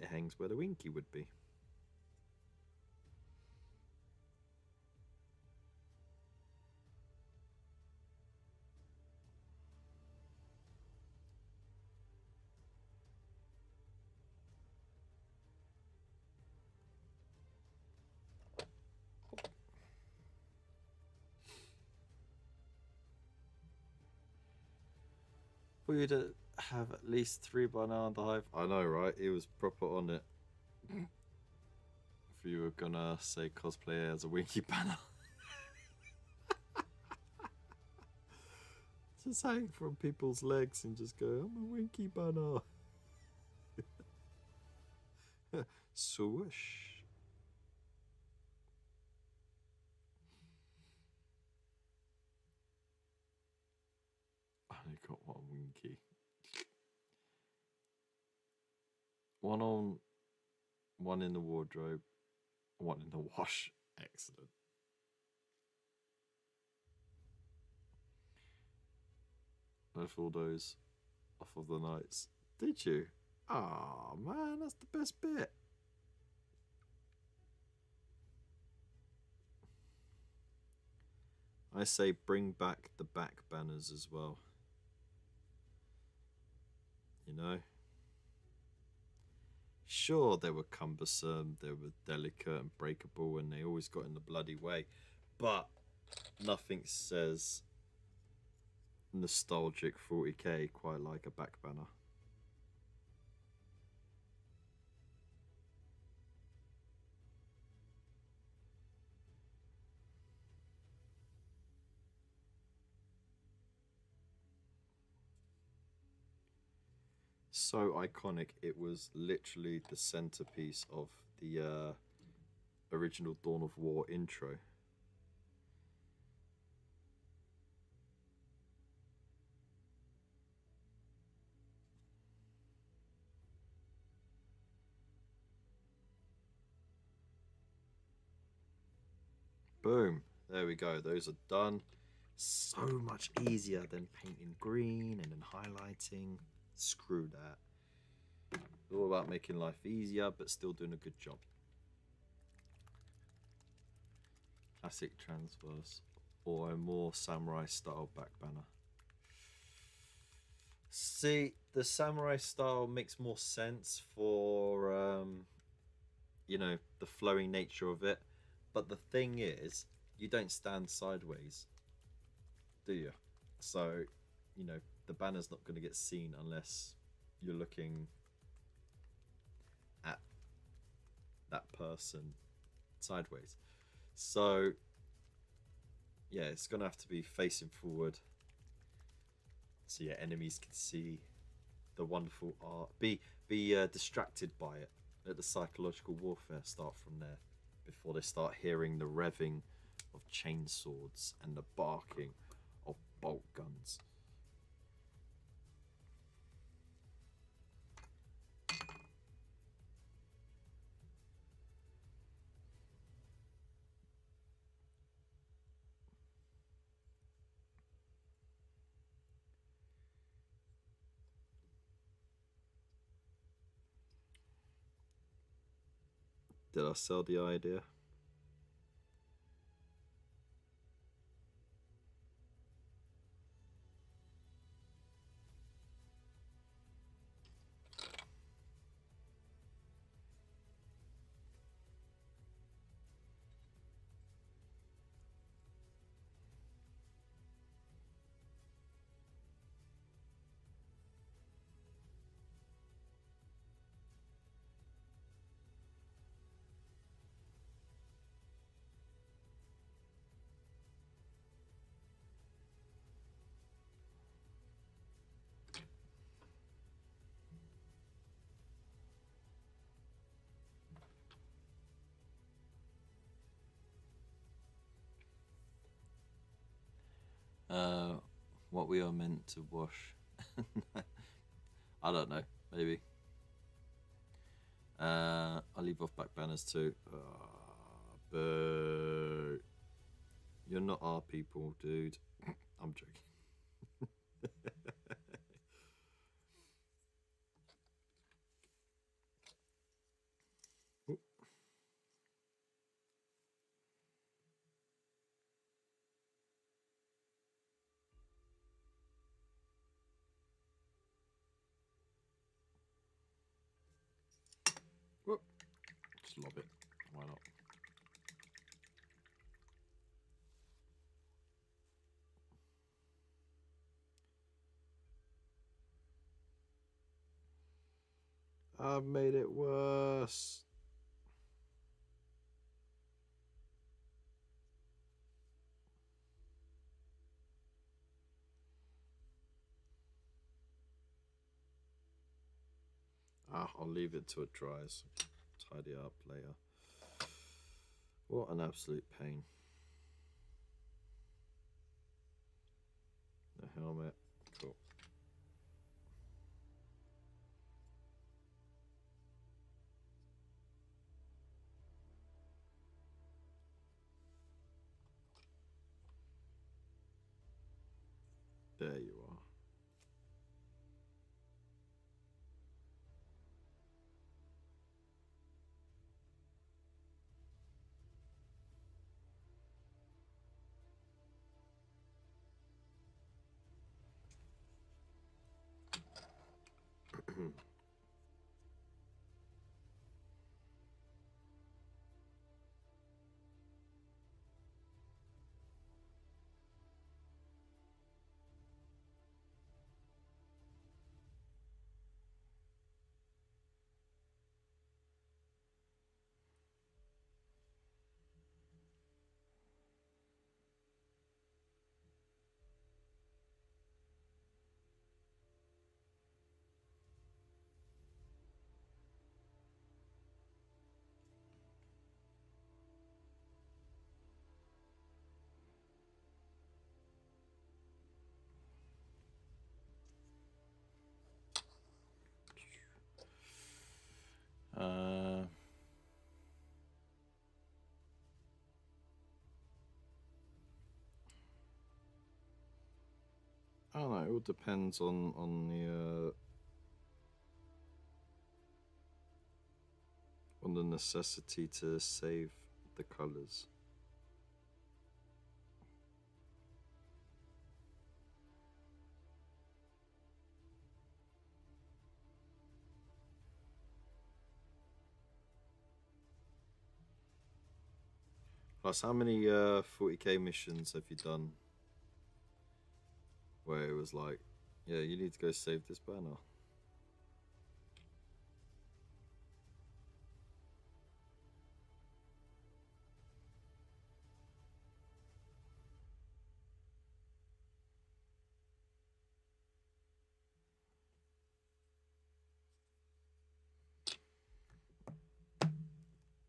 it hangs where the Winky would be. For you to have at least 3 by now on the hive. I know, right? He was proper on it. you were gonna say cosplay as a Winky banner. Just hang from people's legs and just go, I'm a Winky banner. Swoosh. I only got one Winky. One on, one in the wardrobe, one in the wash. Excellent. Left all those off of the nights. Did you? Oh man, that's the best bit. I say bring back the back banners as well. You know? Sure, they were cumbersome, they were delicate and breakable, and they always got in the bloody way. But nothing says nostalgic 40k quite like a back banner. So iconic, it was literally the centerpiece of the original Dawn of War intro. Boom, there we go, those are done. So much easier than painting green and then highlighting. Screw that. It's all about making life easier but still doing a good job. Classic transverse or a more samurai style back banner. See, the samurai style makes more sense for you know, the flowing nature of it, but the thing is, you don't stand sideways, do you? So, you know, the banner's not going to get seen unless you're looking at that person sideways. So yeah, it's gonna have to be facing forward, so yeah, enemies can see the wonderful art. Be distracted by it. Let the psychological warfare start from there before they start hearing the revving of chainswords and the barking of bolt guns. Did I sell the idea? What we are meant to wash. I don't know, maybe. I'll leave off back banners too. Boo. You're not our people, dude. I'm joking. Whoop. Just lob it. Why not? I've made it worse. I'll leave it till it dries. Tidy it up later. What an absolute pain. The helmet. Cool. There you are. I don't know. It all depends on the necessity to save the colors. Plus, how many 40k missions have you done where it was like, yeah, you need to go save this banner?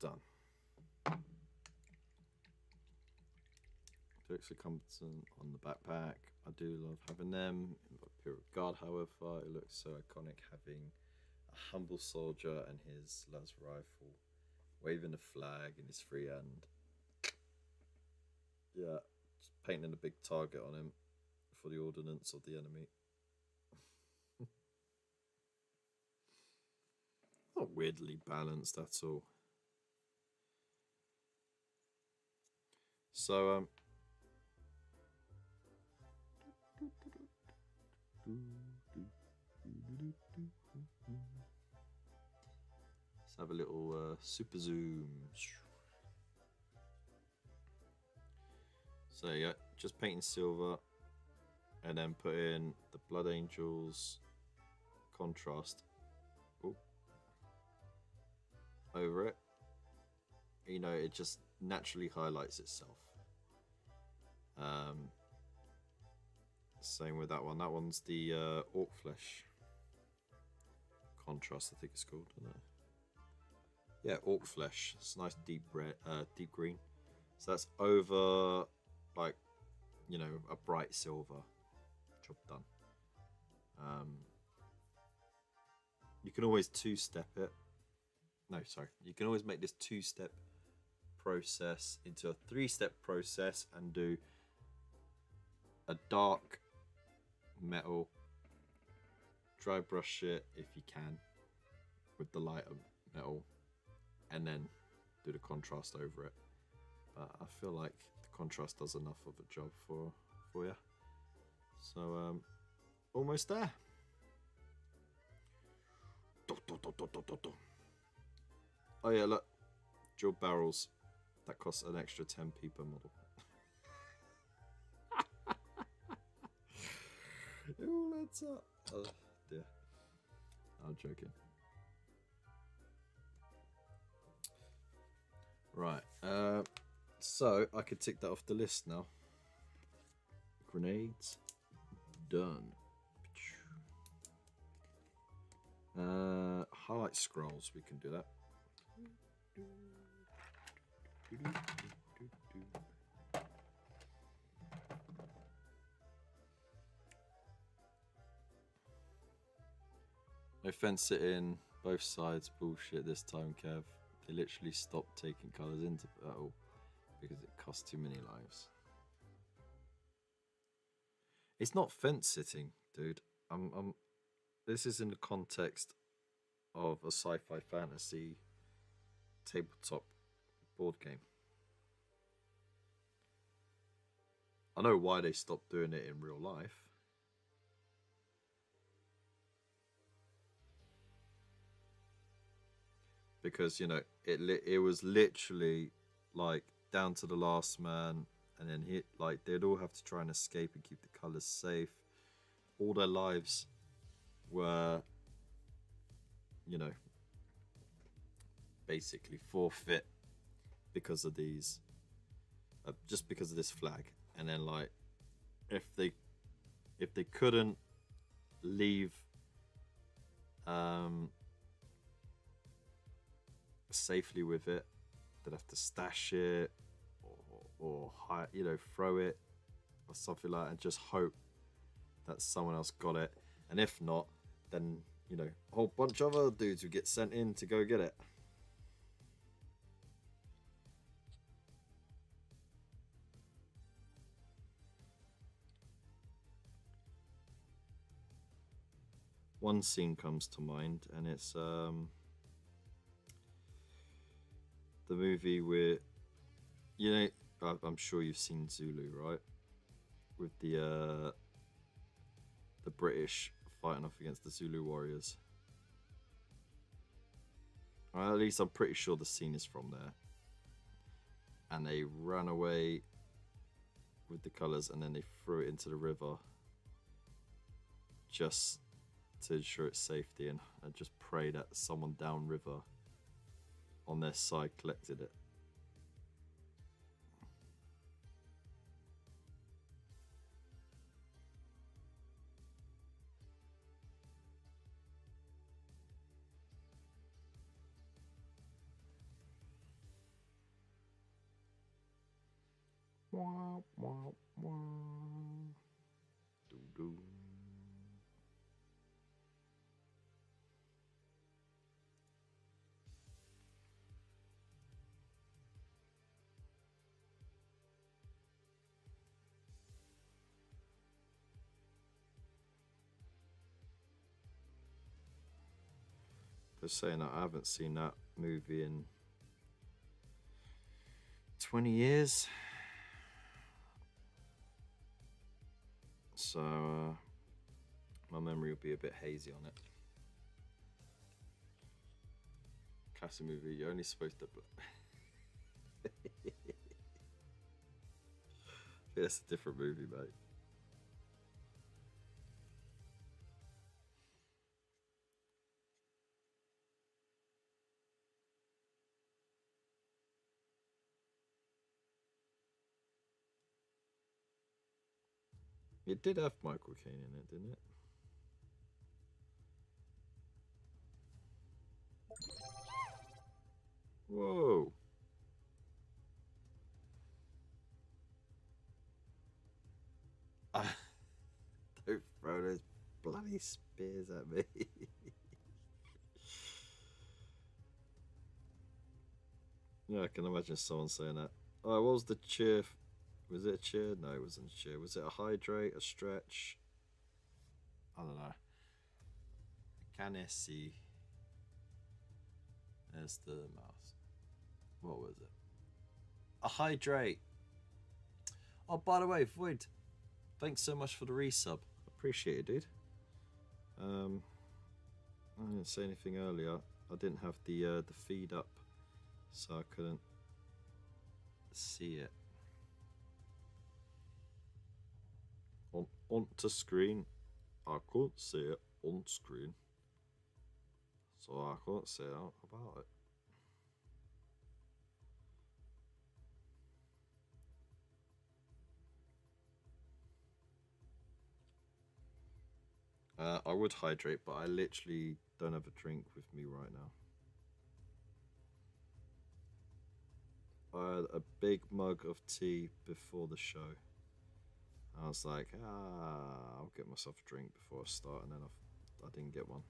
Done. Extra competent on the backpack. I do love having them. Imperial Guard, however, it looks so iconic having a humble soldier and his las rifle waving a flag in his free hand. Yeah, just painting a big target on him for the ordnance of the enemy. Not weirdly balanced at all. So let's have a little super zoom. So yeah, just painting silver and then put in the Blood Angels contrast over it. You know, it just naturally highlights itself. Same with that one. That one's the Orc Flesh contrast, I think it's called, isn't it? Yeah, Orc Flesh. It's nice deep red, deep green. So that's over, like, you know, a bright silver. Job done. You can always two-step it. No, sorry. You can always make this two-step process into a three-step process and do a dark metal, dry brush it if you can with the lighter metal, and then do the contrast over it. But I feel like the contrast does enough of a job for you. So almost there. Oh yeah, look, dual barrels. That costs an extra 10p per model. Oh, that's up. Oh dear. I'm joking. Right. So I could tick that off the list now. Grenades. Done. light scrolls, we can do that. No fence it in, both sides bullshit this time, Kev. They literally stopped taking colours into battle because it cost too many lives. It's not fence sitting, dude. This is in the context of a sci-fi fantasy tabletop board game. I know why they stopped doing it in real life. Because, you know, it was literally like down to the last man, and then they'd all have to try and escape and keep the colours safe. All their lives were, you know, basically forfeit because of these, just because of this flag. And then, like, if they couldn't leave safely with it, they'd have to stash it or you know, throw it or something like that, and just hope that someone else got it. And if not, then, you know, a whole bunch of other dudes would get sent in to go get it. One scene comes to mind, and it's the movie where, you know, I'm sure you've seen Zulu, right? With the British fighting off against the Zulu warriors. Or at least I'm pretty sure the scene is from there. And they ran away with the colours, and then they threw it into the river just to ensure its safety, and just pray that someone downriver on their side collected it. Wah, wah, wah. Doo -doo. Just saying that I haven't seen that movie in 20 years. So my memory will be a bit hazy on it. Classic movie, you're only supposed to... It's a different movie, mate. It did have Michael Caine in it, didn't it? Whoa. Don't throw those bloody spears at me. Yeah, I can imagine someone saying that. Oh, what was the cheer? Was it a cheer? No, it wasn't a cheer. Was it a hydrate, a stretch? I don't know. Can I see? There's the mouse. What was it? A hydrate. Oh, by the way, Void, thanks so much for the resub. Appreciate it, dude. I didn't say anything earlier. I didn't have the feed up, so I couldn't see it. Onto screen, I couldn't see it on screen, so I couldn't say out about it. I would hydrate, but I literally don't have a drink with me right now. I had a big mug of tea before the show. I was like, I'll get myself a drink before I start, and then I didn't get one.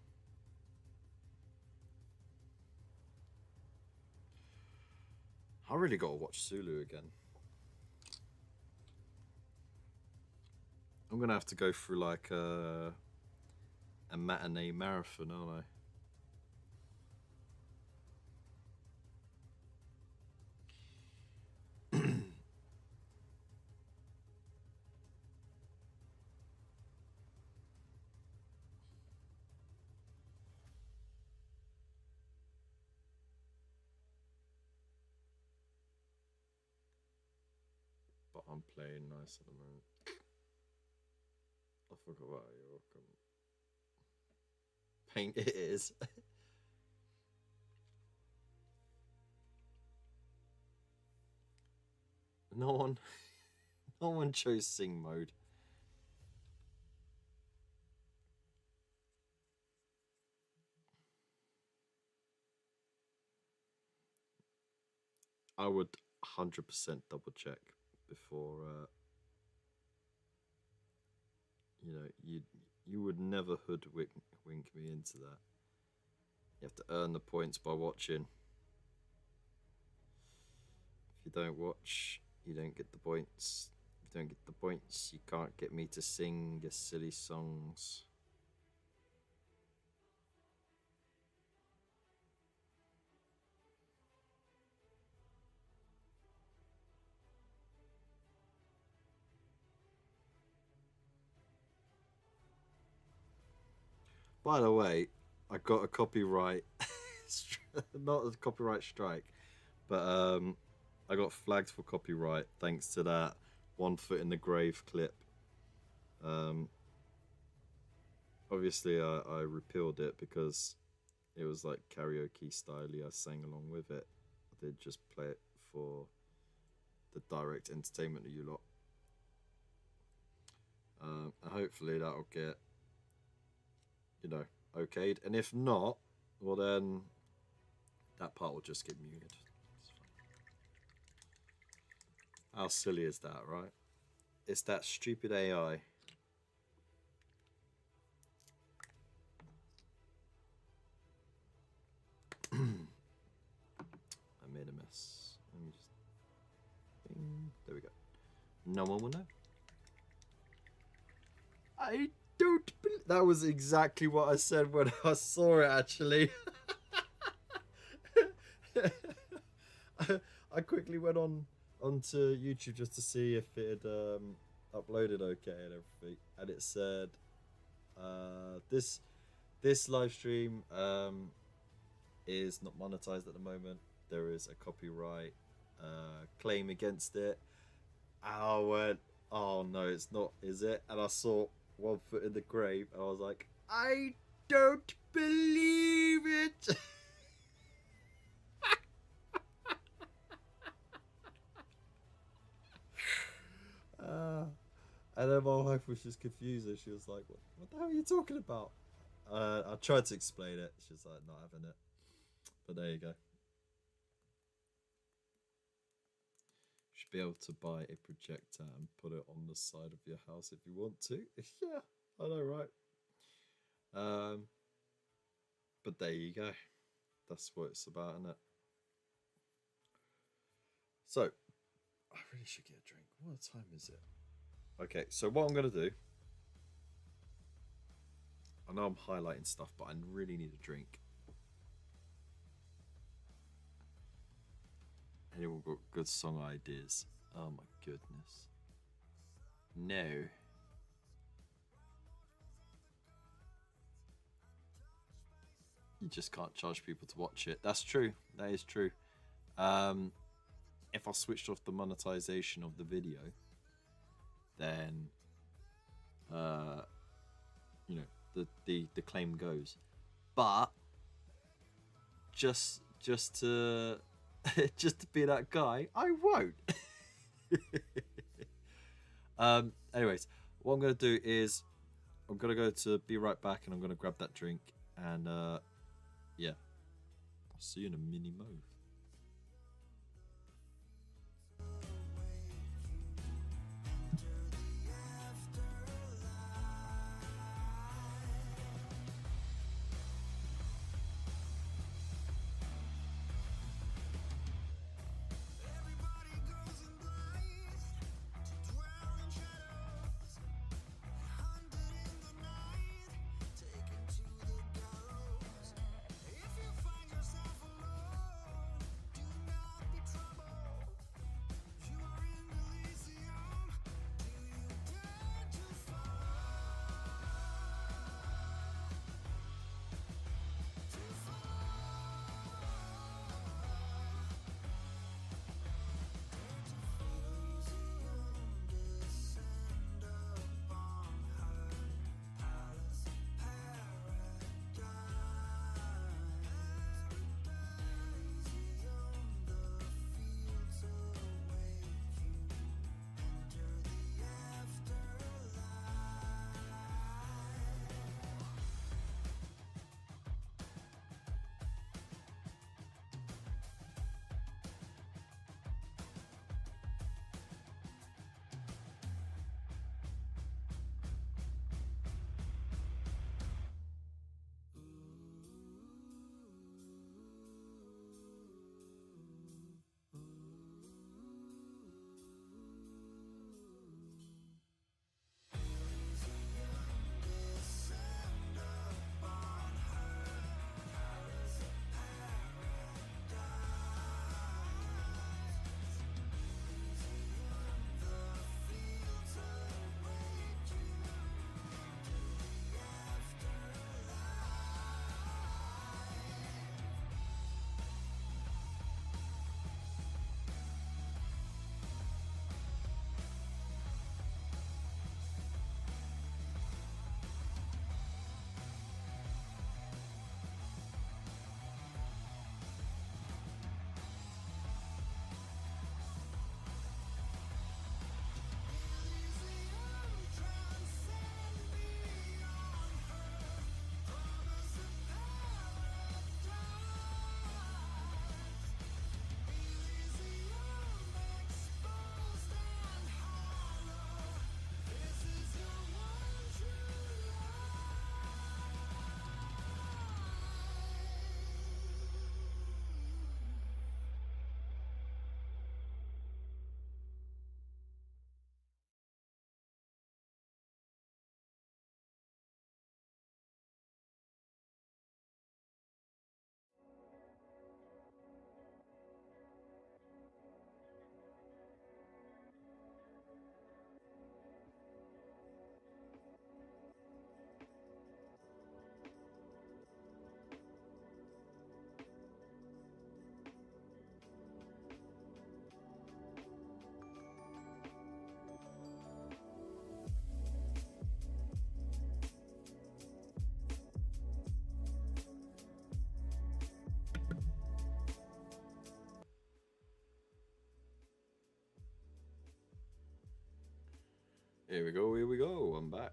I really got to watch Sulu again. I'm gonna have to go through like a matinee marathon, aren't I? But I'm playing nice at the moment. I forgot about your paint it is. No one chose sing mode. I would 100% double check before you know, you would never hoodwink me into that. You have to earn the points by watching. If you don't watch, you don't get the points. If you don't get the points, you can't get me to sing your silly songs. By the way, I got a copyright, not a copyright strike, but I got flagged for copyright thanks to that "One Foot in the Grave" clip. Obviously, I repealed it because it was like karaoke style. I sang along with it. I did just play it for the direct entertainment of you lot. And hopefully that'll get, you know, okayed. And if not, well then that part will just get muted. How silly is that, right? It's that stupid AI. I made a mess. Let me just... Bing. There we go. No one will know. I don't believe... That was exactly what I said when I saw it, actually. I quickly went onto YouTube just to see if it had uploaded okay and everything, and it said this live stream is not monetized at the moment. There is a copyright claim against it. I went, oh no, it's not, is it? And I saw "One Foot in the Grave," and I was like, I don't believe it. And then my wife was just confused, and she was like, what the hell are you talking about? I tried to explain it. She's like, not having it. But there you go. You should be able to buy a projector and put it on the side of your house if you want to. Yeah, I know, right? But there you go. That's what it's about, isn't it? So, I really should get a drink. What time is it? Okay, so what I'm going to do... I know I'm highlighting stuff, but I really need a drink. Anyone got good song ideas? Oh my goodness. No. You just can't charge people to watch it. That's true. That is true. If I switched off the monetization of the video, then you know, the claim goes. But just to just to be that guy, I won't. Anyways, what I'm gonna do is I'm gonna go to be right back, and I'm gonna grab that drink, And yeah, I'll see you in a mini mo. Here we go, here we go. I'm back.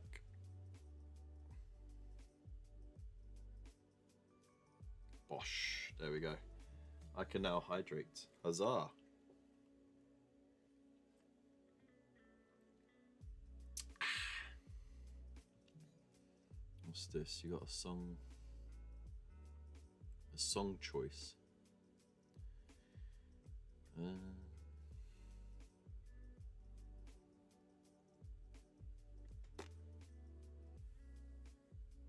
Bosh. There we go. I can now hydrate. Huzzah. What's this? You got a song. A song choice.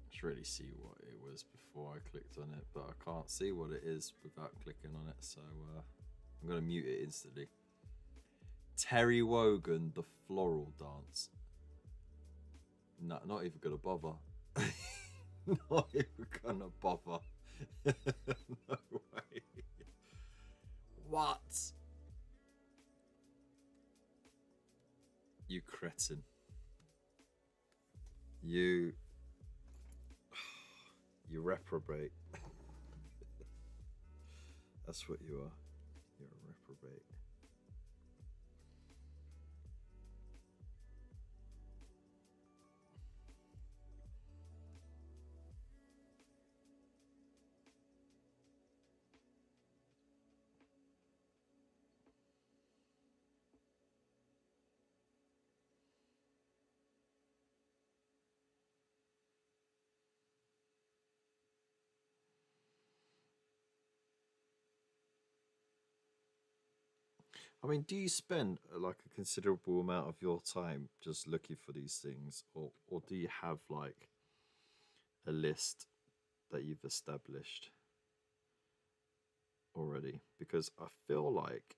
Let's really see what it was before I clicked on it, but I can't see what it is without clicking on it, so I'm going to mute it instantly. Terry Wogan, The Floral Dance. No, not even going to bother. Not even going to bother. No way. What? You cretin. You reprobate. That's what you are. You're a reprobate. I mean, do you spend like a considerable amount of your time just looking for these things, or do you have like a list that you've established already? Because I feel like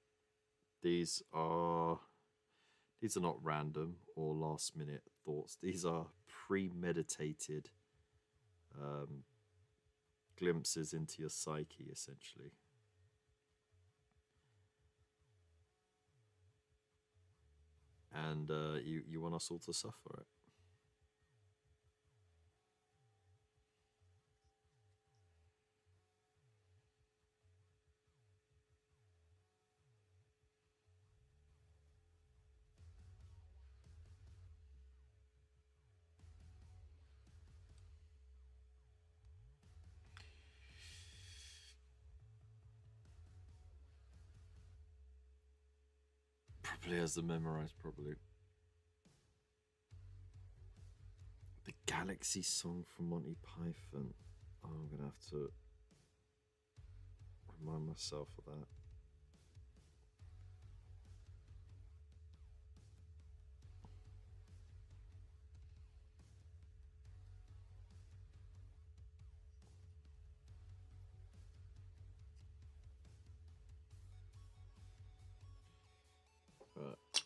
these are these are not random or last minute thoughts. These are premeditated um, glimpses into your psyche, essentially. And you want us all to suffer it. Probably has them memorized. Probably the Galaxy song from Monty Python. Oh, I'm gonna have to remind myself of that. Right.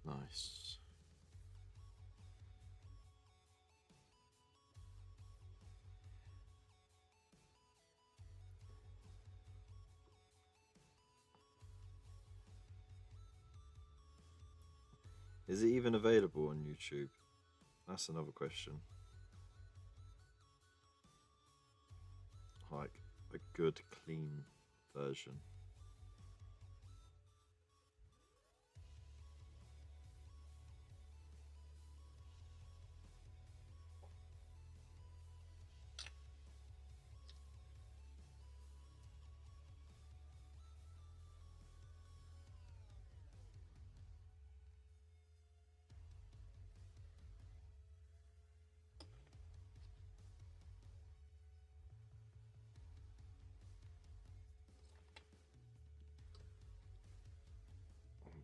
Nice. Is it even available on YouTube? That's another question. Like a good, clean version.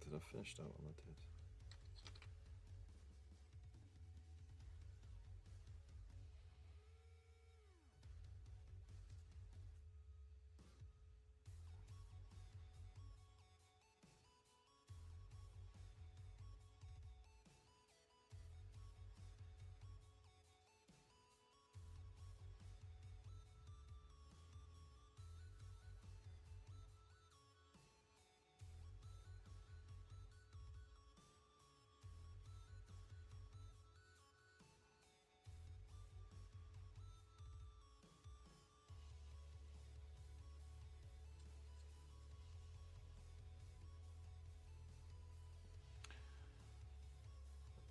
Did I finish that one? I did.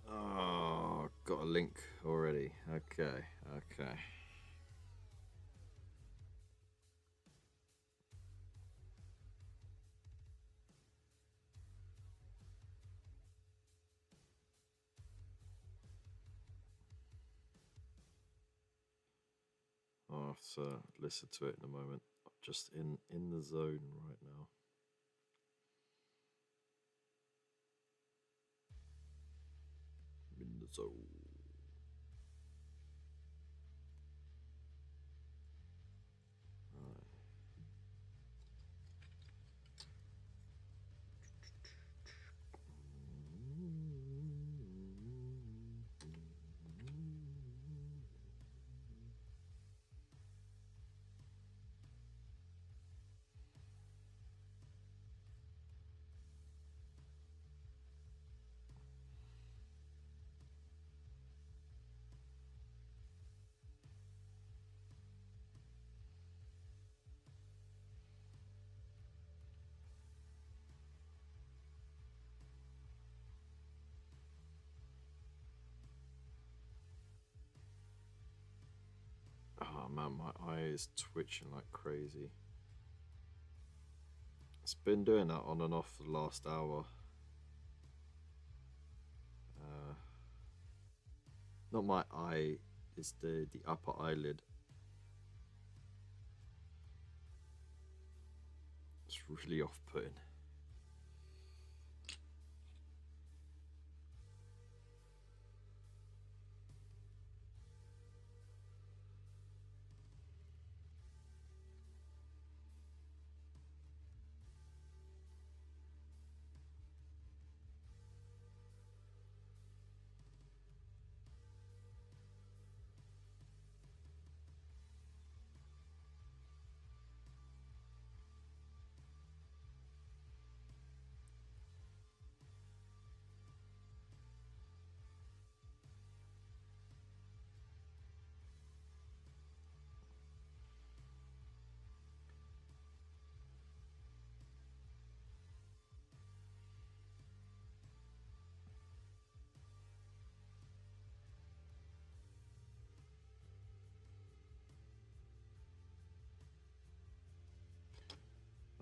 Oh, got a link already. Okay, okay. I'll have to listen to it in a moment. I'm just in the zone right now. I'm in the zone. Right. Man, my eye is twitching like crazy. It's been doing that on and off for the last hour. Not my eye, it's the upper eyelid. It's really off-putting.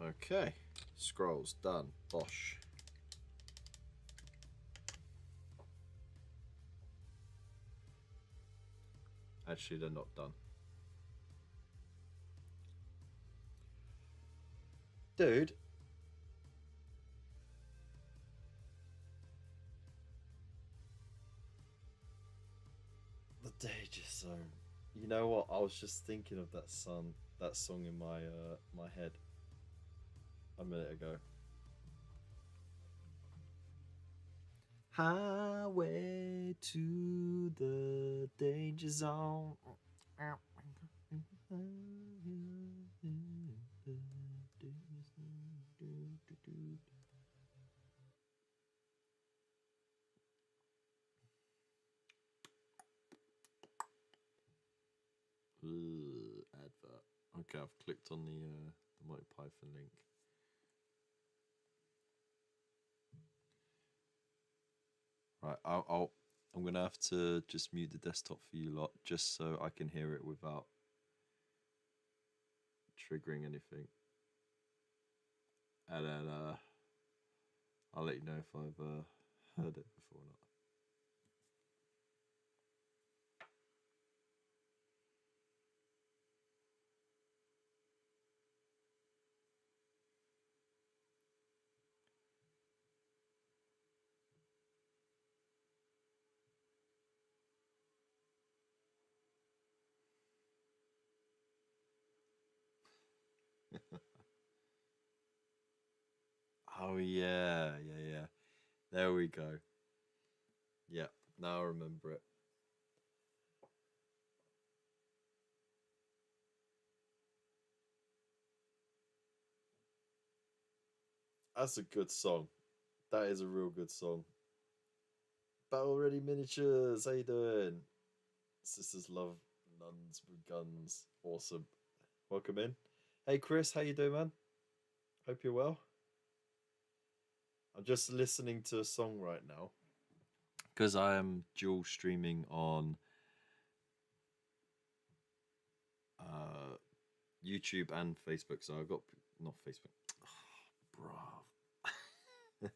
Okay, scrolls done. Bosh. Actually, they're not done. Dude. The Danger Zone. You know what? I was just thinking of that song in my head a minute ago. Highway to the Danger Zone. Advert. Okay, I've clicked on the MyPython link. Right, I'm gonna have to just mute the desktop for you lot, just so I can hear it without triggering anything. And then I'll let you know if I've heard it before or not. Oh yeah. There we go. Yeah, now I remember it. That's a good song. That is a real good song. Battle Ready Miniatures, how you doing? Sisters love nuns with guns. Awesome. Welcome in. Hey Chris, how you doing, man? Hope you're well. I'm just listening to a song right now because I am dual streaming on YouTube and Facebook. So I've got not Facebook. Oh, bruv.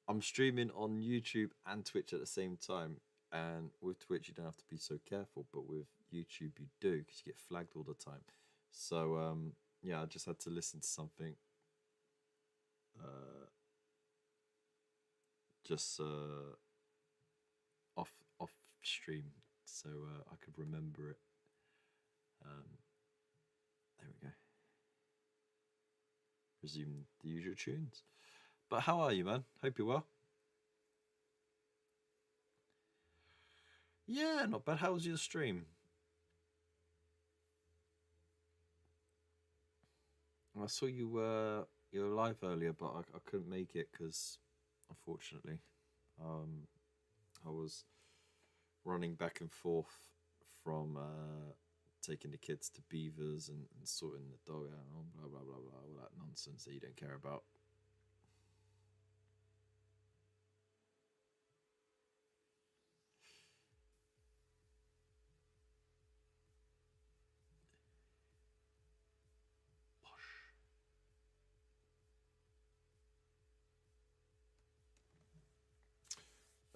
I'm streaming on YouTube and Twitch at the same time. And with Twitch, you don't have to be so careful, but with YouTube, you do because you get flagged all the time. So yeah, I just had to listen to something. Just off stream, so I could remember it. There we go. Resume the usual tunes. But how are you, man? Hope you're well. Yeah, not bad. How was your stream? I saw you were live earlier, but I couldn't make it because, unfortunately, I was running back and forth from taking the kids to Beavers and sorting the dog out, blah blah blah blah, all that nonsense that you don't care about.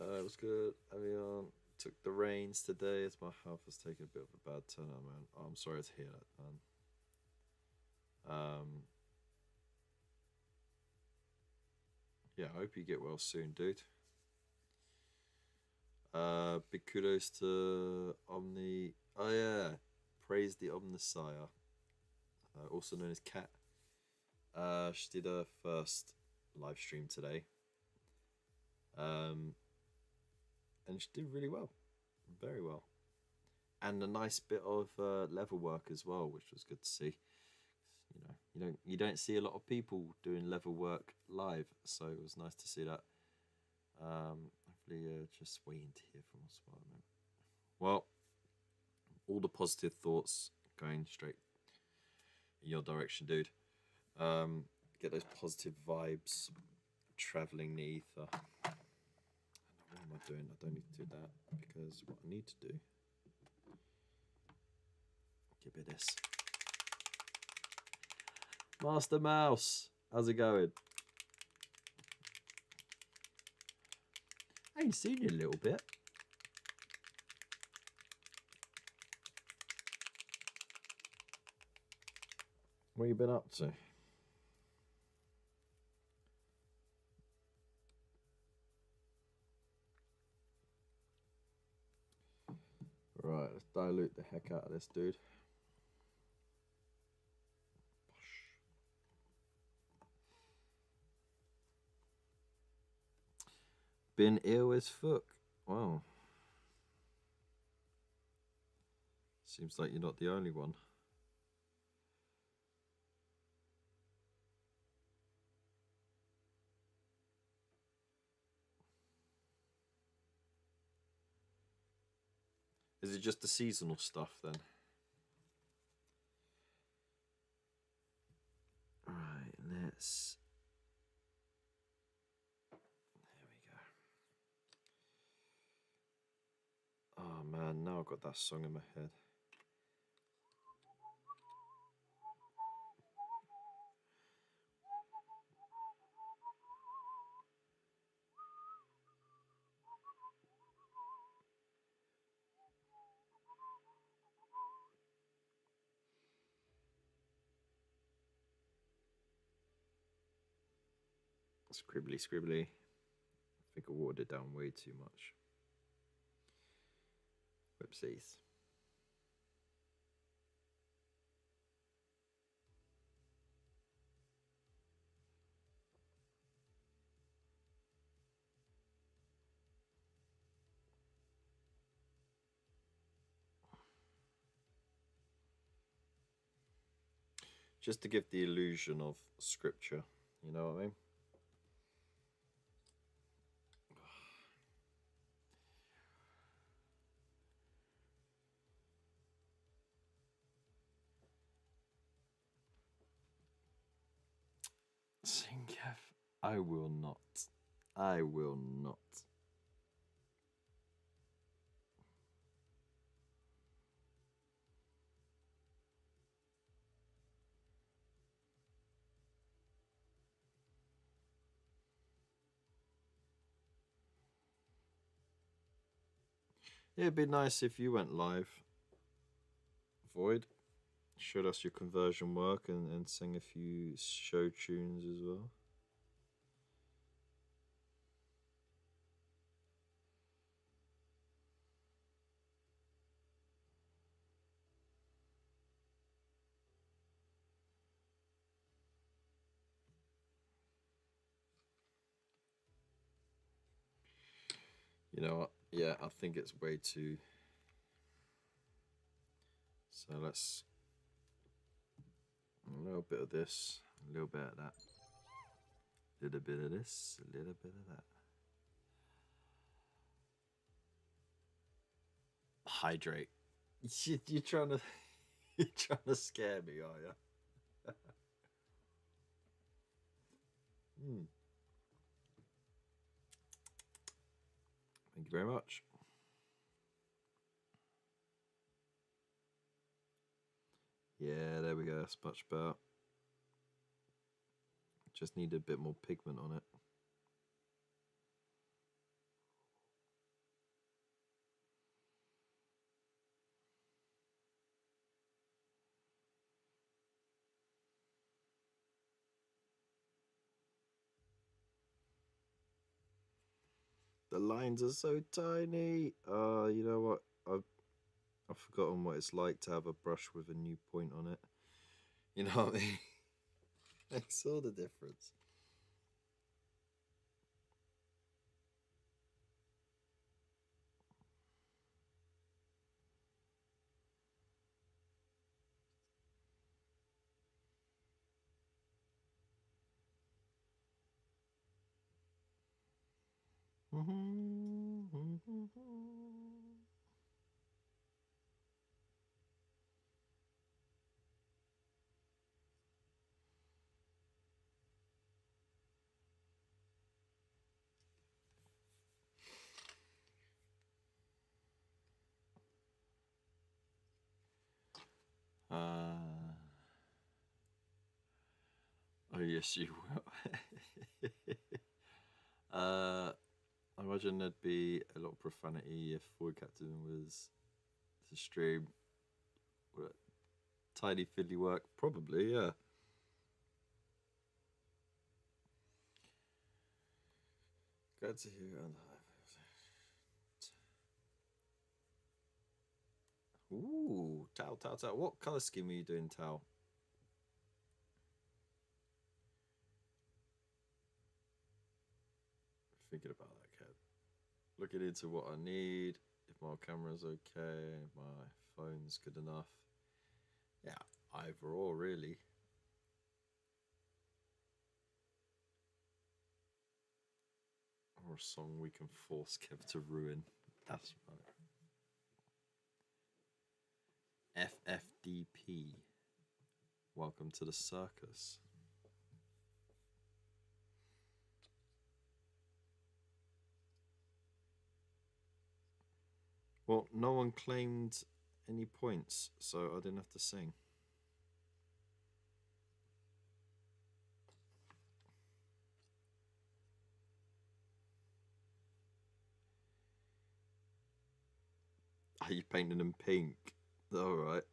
It was good. Avion took the reins today as my health has taken a bit of a bad turn. Oh, man. Oh, I'm sorry to hear that, man. Yeah, I hope you get well soon, dude. Big kudos to Omni. Oh yeah, praise the Omnisire, also known as Kat. She did her first live stream today, and she did really well, very well, and a nice bit of level work as well, which was good to see. You don't see a lot of people doing level work live, so it was nice to see that. Hopefully, just waiting to hear from us about it. Well, all the positive thoughts going straight in your direction, dude. Get those positive vibes traveling the ether. What am I doing? I don't need to do that because what I need to do. Give it this. Master Mouse, how's it going? I ain't seen you a little bit. What you been up to? Right, let's dilute the heck out of this, dude. Been ill as fuck. Wow. Seems like you're not the only one. Is it just the seasonal stuff then? Right, let's... There we go. Oh man, now I've got that song in my head. Scribbly, scribbly. I think I watered it down way too much. Whoopsies. Just to give the illusion of scripture, you know what I mean? Sinkev, I will not. I will not. It'd be nice if you went live, Void. Showed us your conversion work and sang a few show tunes as well. You know what? Yeah, I think it's way too... So let's... A little bit of this, a little bit of that. A little bit of this, a little bit of that. Hydrate. You're trying to... You're trying to scare me, are you? Thank you very much. Yeah, there we go. That's much better. Just need a bit more pigment on it. The lines are so tiny. You know what? I've forgotten what it's like to have a brush with a new point on it. You know what I mean? Makes all the difference. Oh yes, you will. I imagine there'd be a lot of profanity if Void Captain was to stream. What, tiny fiddly work, probably, yeah. Glad to hear on the Ooh, Tao, Tao, Tao. What colour scheme are you doing, Tao? Thinking about that, cat. Looking into what I need, if my camera's okay, if my phone's good enough. Yeah, either or, really. Or a song we can force Kev to ruin. That's right. FFDP. Welcome to the circus. Well, no one claimed any points, so I didn't have to sing. Are you painting them pink? Alright.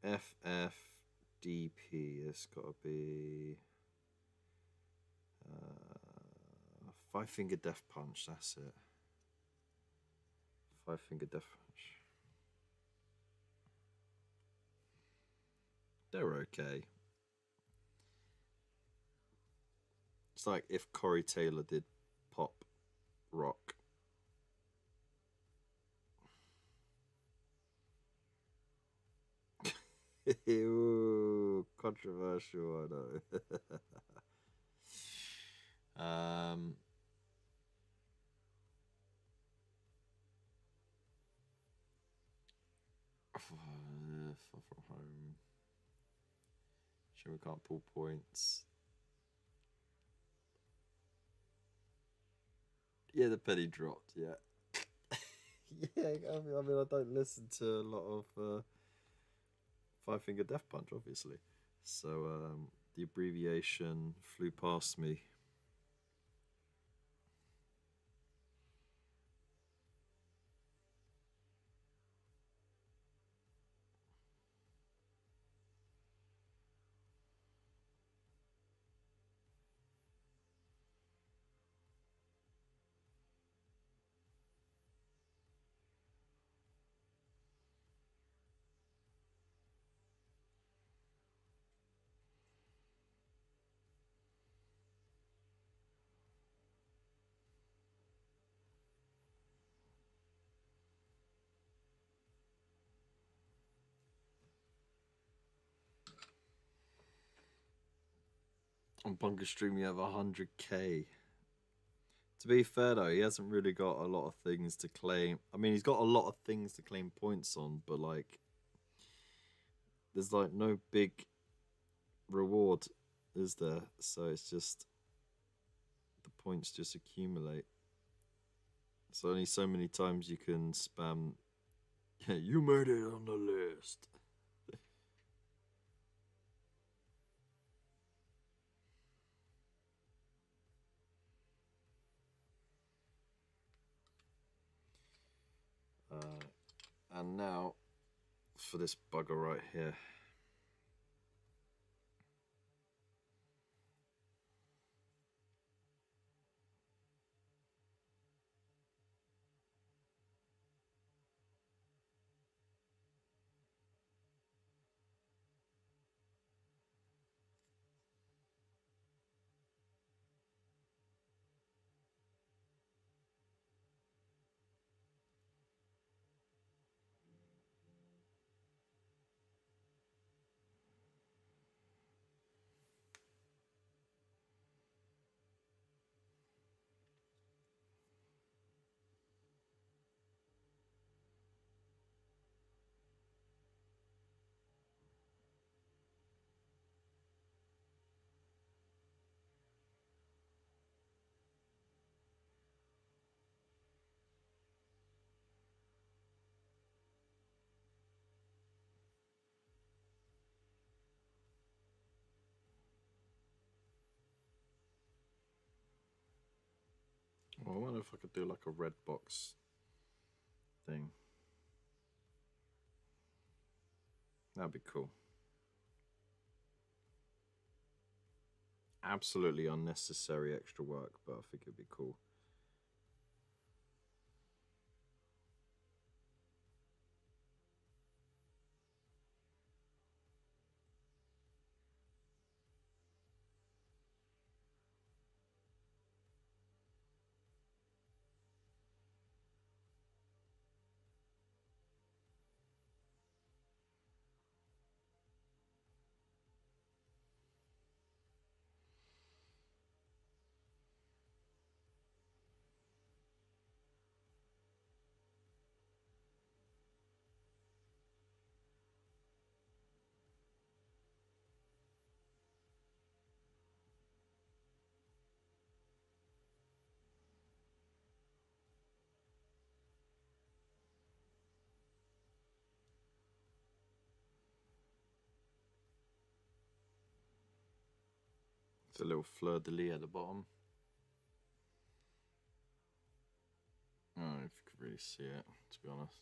FFDP. It's got to be Five Finger Death Punch. That's it. Five Finger Death Punch. They're okay. It's like if Corey Taylor did pop rock. Ew, controversial, I know. Far from home. Sure, we can't pull points. Yeah, the penny dropped. Yeah. Yeah, I mean, I don't listen to a lot of Five Finger Death Punch, obviously. So the abbreviation flew past me. On Bunker Stream, you have 100k. To be fair, though, he hasn't really got a lot of things to claim. I mean, he's got a lot of things to claim points on, but like, there's like no big reward, is there? So it's just the points just accumulate. So only so many times you can spam. Yeah, you made it on the list. for this bugger right here. Well, I wonder if I could do like a red box thing. That'd be cool. Absolutely unnecessary extra work, but I think it'd be cool. It's a little fleur de lis at the bottom. I don't know if you could really see it, to be honest.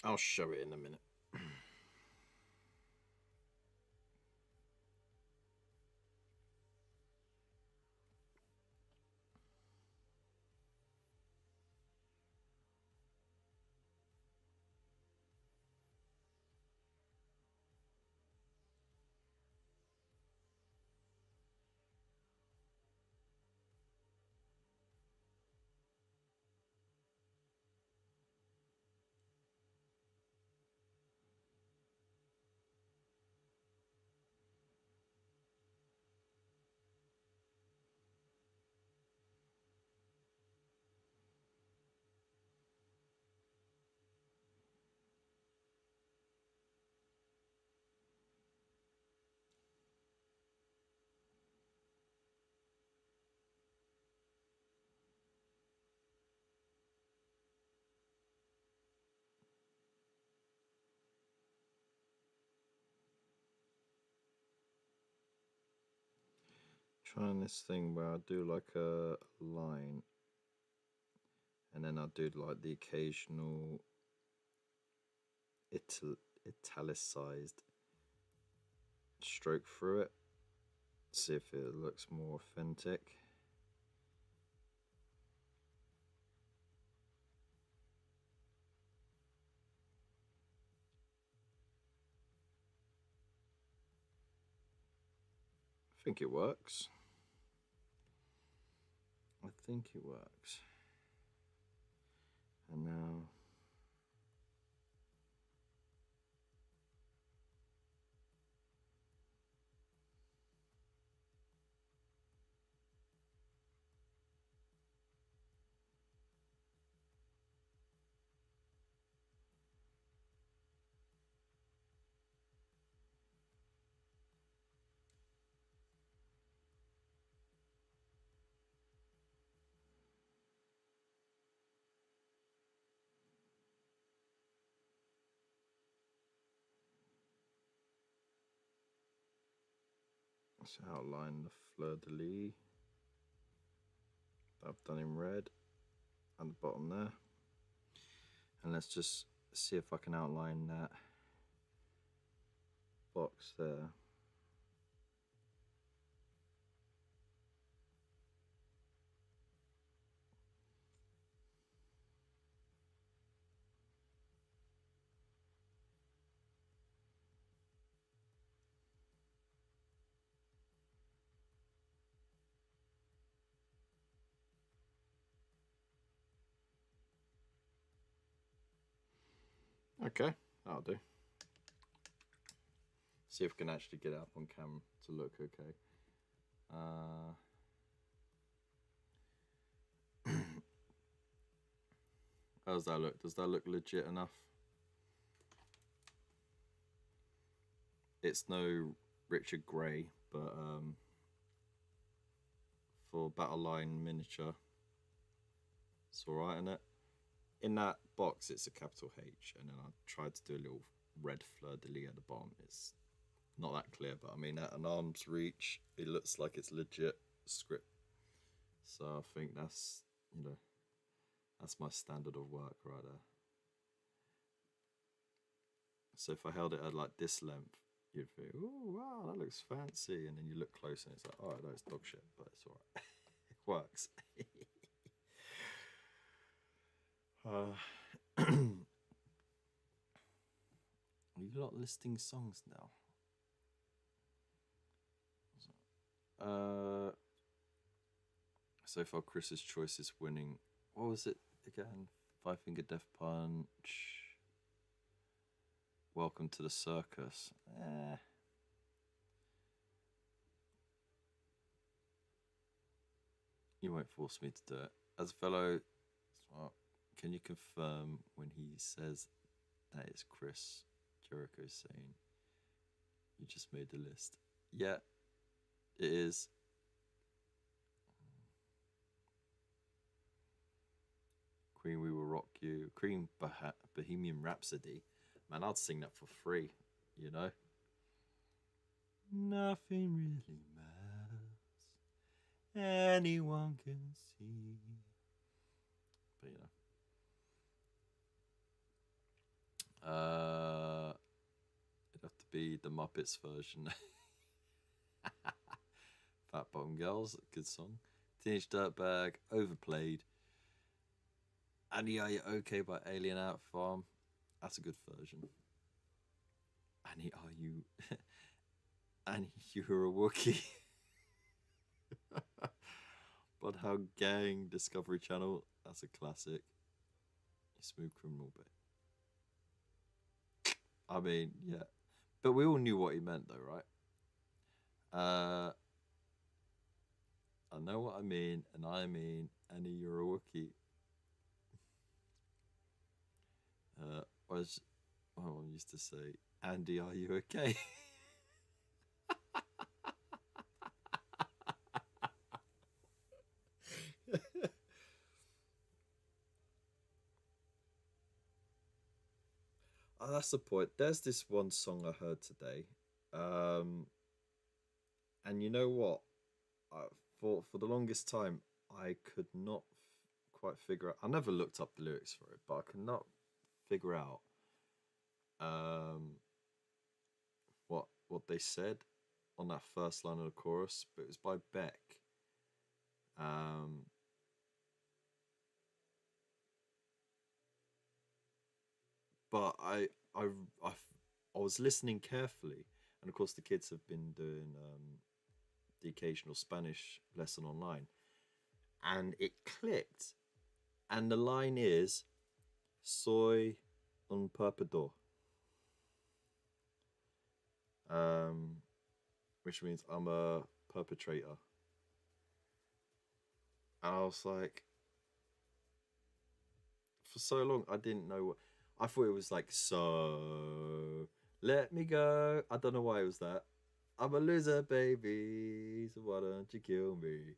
I'll show it in a minute. Trying this thing where I do like a line and then I do like the occasional italicized stroke through it, see if it looks more authentic. I think it works. I think it works. And now let's outline the fleur de lis that I've done in red at the bottom there. And And let's just see if I can outline that box there. Okay, that'll do. See if we can actually get it up on camera to look okay. How does that look? Does that look legit enough? It's no Richard Gray, but for Battle Line miniature, it's alright, isn't it? In that box, it's a capital H, and then I tried to do a little red fleur-de-lis at the bottom. It's not that clear, but I mean, at an arm's reach, it looks like it's legit script. So I think that's, you know, that's my standard of work right there. So if I held it at like this length, you'd think, oh wow, that looks fancy, and then you look close and it's like, oh no, it's dog shit, but it's alright. It works. Are you lot listing songs now? So far Chris's choice is winning. What was it again? Five Finger Death Punch. Welcome to the Circus. You won't force me to do it. As a fellow, can you confirm when he says that is Chris Jericho saying you just made the list? Yeah, it is. Queen, We Will Rock You. Queen, Bohemian Rhapsody. Man, I'd sing that for free, you know? Nothing really matters. Anyone can see. But, you know. It'd have to be the Muppets version. Fat Bottom Girls, good song. Teenage Dirtbag, Overplayed. Annie, Are You Okay by Alien Ant Farm. That's a good version. Annie, are you... Annie, you're a Wookiee. But How Gang, Discovery Channel. That's a classic. Smooth Criminal Bay. I mean, yeah. But we all knew what he meant though, right? I know what I mean, and I mean, Annie, you're a Wookiee. Or as my mom used to say, Andy, are you okay? Oh, that's the point. There's this one song I heard today. And you know what? For the longest time, I could not quite figure out. I never looked up the lyrics for it, but I could not figure out what they said on that first line of the chorus. But it was by Beck. But I was listening carefully, and of course the kids have been doing the occasional Spanish lesson online, and it clicked, and the line is "Soy un perpetrador," which means I'm a perpetrator, and I was like, for so long I didn't know what. I thought it was like, so let me go. I don't know why it was that. I'm a loser, baby, so why don't you kill me?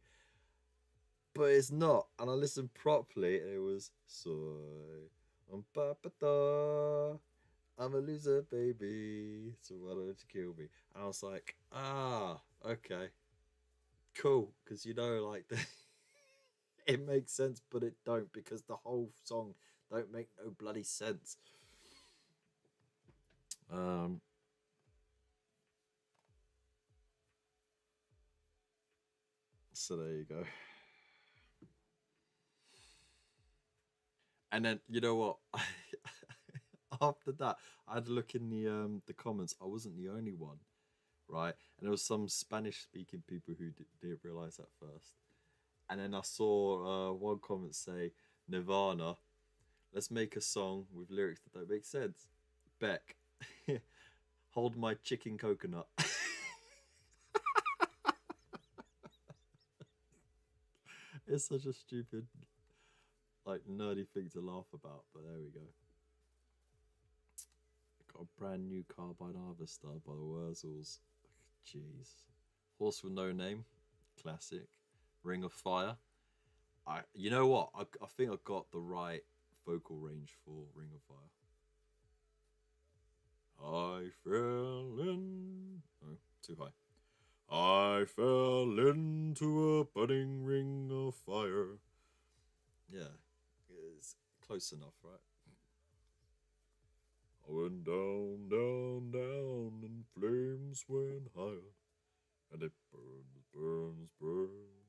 But it's not. And I listened properly, and it was, soy un papito. I'm a loser, baby, so why don't you kill me? And I was like, okay. Cool. Because, you know, like, it makes sense, but it don't, because the whole song Don't make no bloody sense. So there you go. And then you know what? After that, I had a look in the comments. I wasn't the only one, right? And there was some Spanish-speaking people who didn't realize that first. And then I saw one comment say, "Nirvana, let's make a song with lyrics that don't make sense." Beck, hold my chicken coconut. It's such a stupid, like, nerdy thing to laugh about, but there we go. Got a brand new carbide harvester by the Wurzels. Jeez. Horse with no name, classic. Ring of Fire. You know what? I think I got the right vocal range for Ring of Fire. I fell in. Oh, too high. I fell into a budding ring of fire. Yeah, it's close enough, right? I went down, down, down, and flames went higher. And it burns, burns, burns.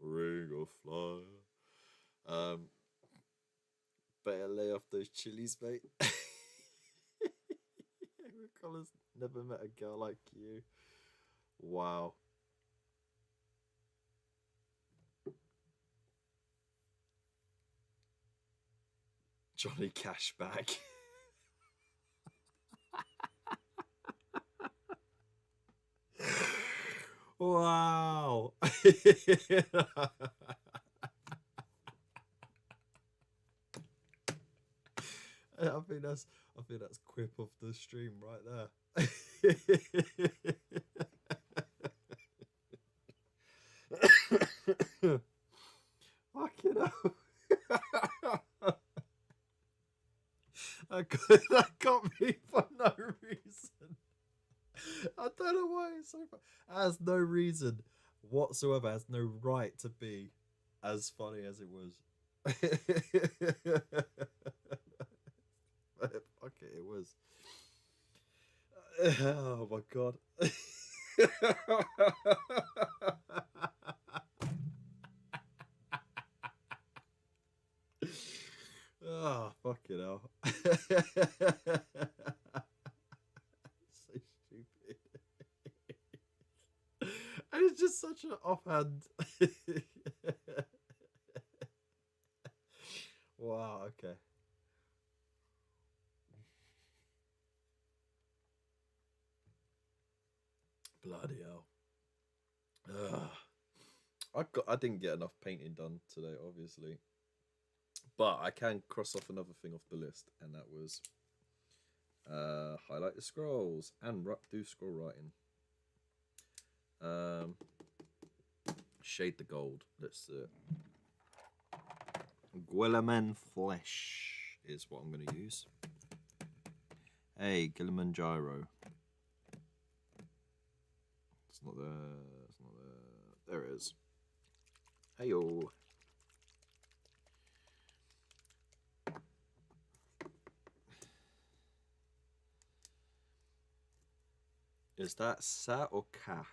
Ring of fire. Better lay off those chilies, mate. Collins, never met a girl like you. Wow. Johnny Cashback. Wow. I think that's quip of the stream right there. Fucking hell. That got me for no reason. I don't know why it's so funny. It has no reason whatsoever. It has no right to be as funny as it was. Fuck it, it was. Oh my god. Oh, fucking hell. So stupid. And it's just such an offhand. Wow, okay. Bloody hell. I didn't get enough painting done today, obviously. But I can cross off another thing off the list, and that was highlight the scrolls and do scroll writing. Shade the gold. Let's do it. Guilliman flesh is what I'm going to use. Hey, Kilimanjaro. It's not there. It's not there. There it is. Hey yo. Is that sa or ka?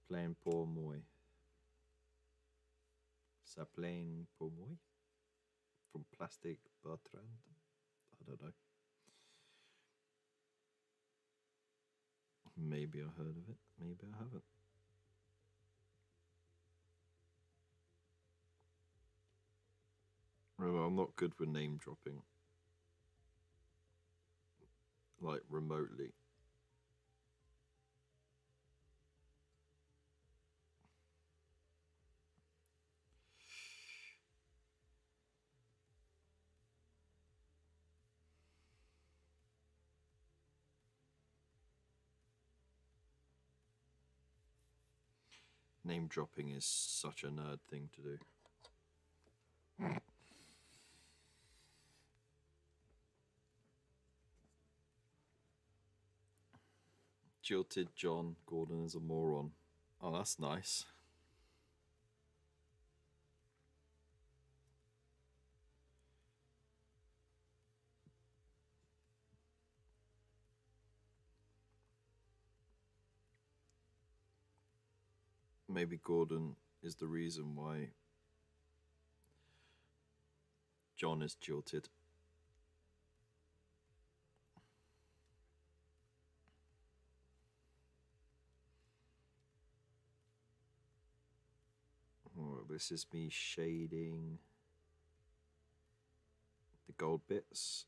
Plain pour moi. Sa plain pour moi? From Plastic Bertrand? I don't know. Maybe I heard of it. Maybe I haven't. Well, I'm not good with name dropping. Like, remotely. Name dropping is such a nerd thing to do. Jilted John Gordon is a moron. Oh, that's nice. maybe Gordon is the reason why John is jilted. Oh, this is me shading the gold bits.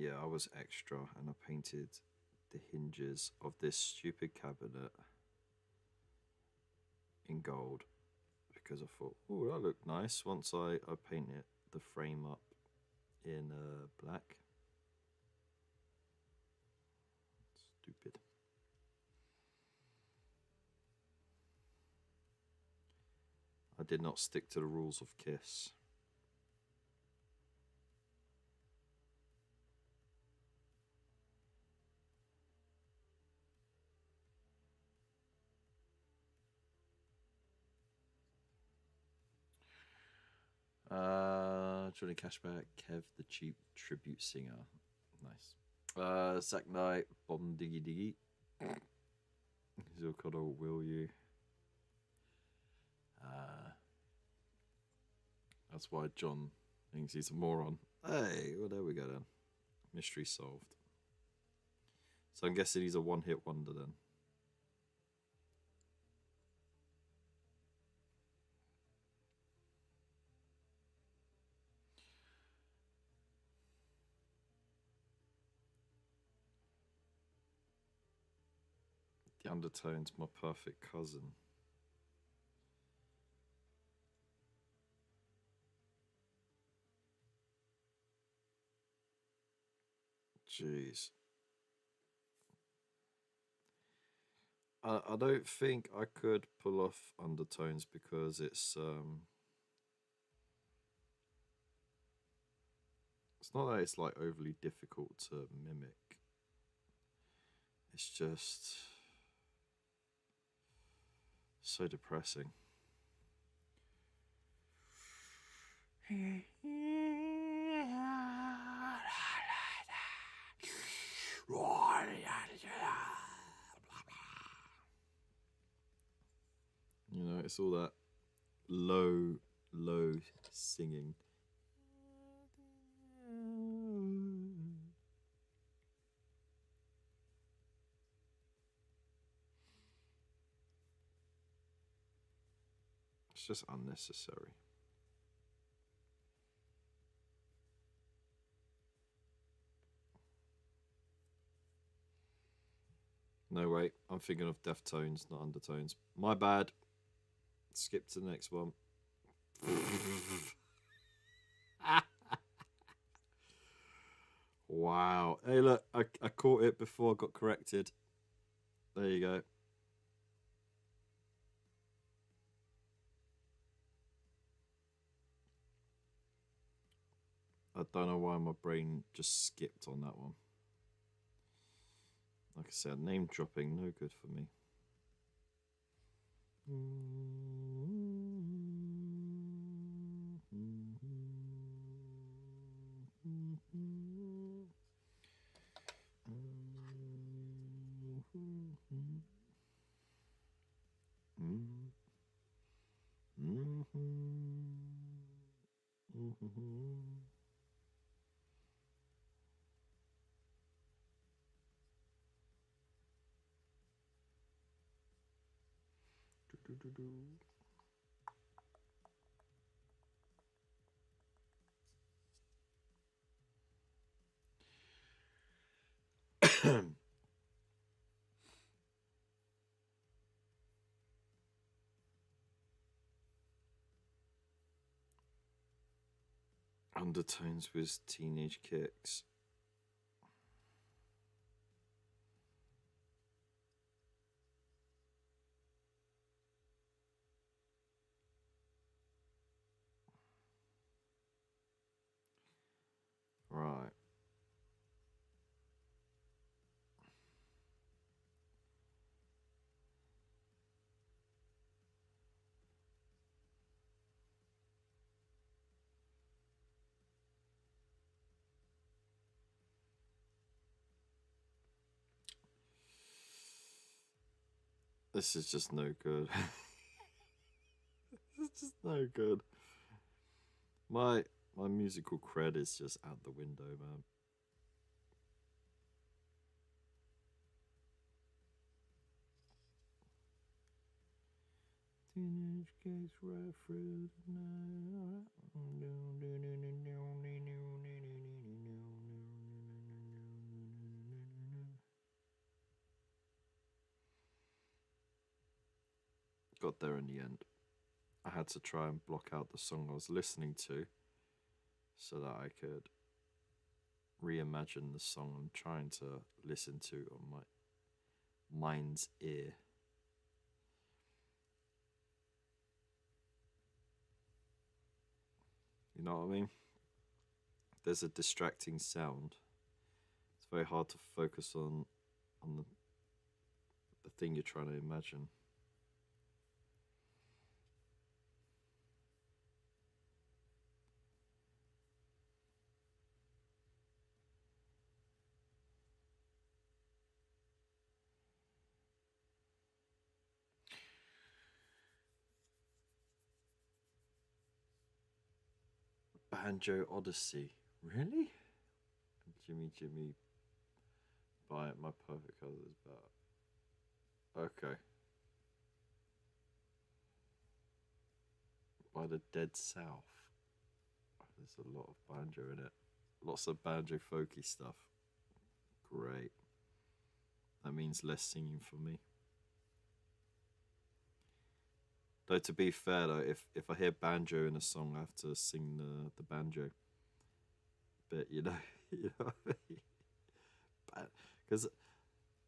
Yeah, I was extra and I painted the hinges of this stupid cabinet in gold because I thought, oh, that looked nice once I paint it, the frame up in black. Stupid. I did not stick to the rules of KISS. Johnny Cashback, Kev the Cheap Tribute Singer. Nice. Zack Knight, Bomb Diggy Diggy. Zilkodo, will you? That's why John thinks he's a moron. Hey, well, there we go then. Mystery solved. So I'm guessing he's a one-hit wonder then. The Undertone's my perfect cousin. Jeez. I don't think I could pull off Undertones because it's not that it's like overly difficult to mimic. It's just so depressing. You know, it's all that low singing. It's just unnecessary. No, wait, I'm thinking of Deftones, not Undertones. My bad. Skip to the next one. Wow. Hey, look, I caught it before I got corrected. There you go. I don't know why my brain just skipped on that one. Like I said, name dropping, no good for me. Undertones with teenage kicks. Right. This is just no good. It's just no good. My musical cred is just out the window, man. Teenage kids right through the night. Got there in the end. I had to try and block out the song I was listening to so that I could reimagine the song I'm trying to listen to on my mind's ear. You know what I mean? There's a distracting sound. It's very hard to focus on the thing you're trying to imagine. Banjo Odyssey. Really? Jimmy, buy it, my perfect colour is better. Okay. By the Dead South. There's a lot of banjo in it. Lots of banjo folky stuff. Great. That means less singing for me. Though to be fair though, if I hear banjo in a song, I have to sing the banjo. But you know, you know what I mean? Because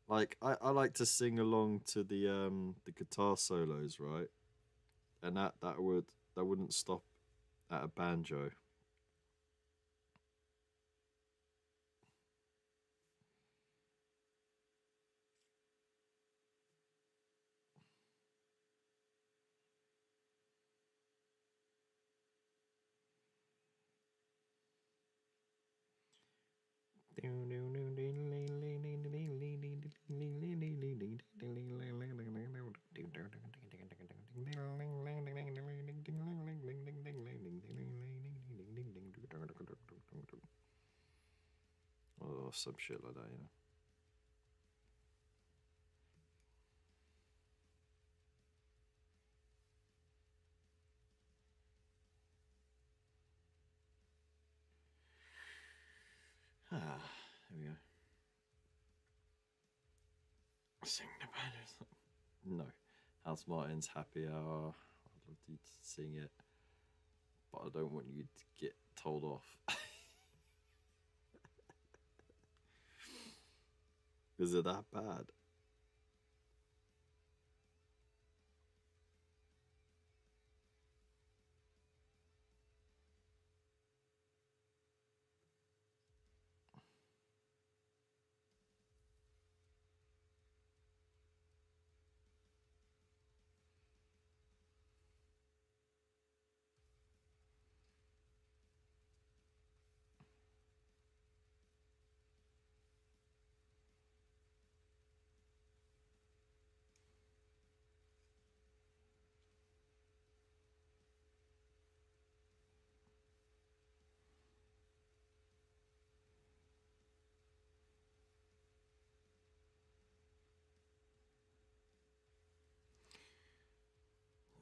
like I like to sing along to the guitar solos, right? And that wouldn't stop at a banjo. Or some shit like that, you know. Ah, here we go. Sing the banjo. No. House Martin's Happy Hour. I'd love you to sing it, but I don't want you to get told off. Is it that bad?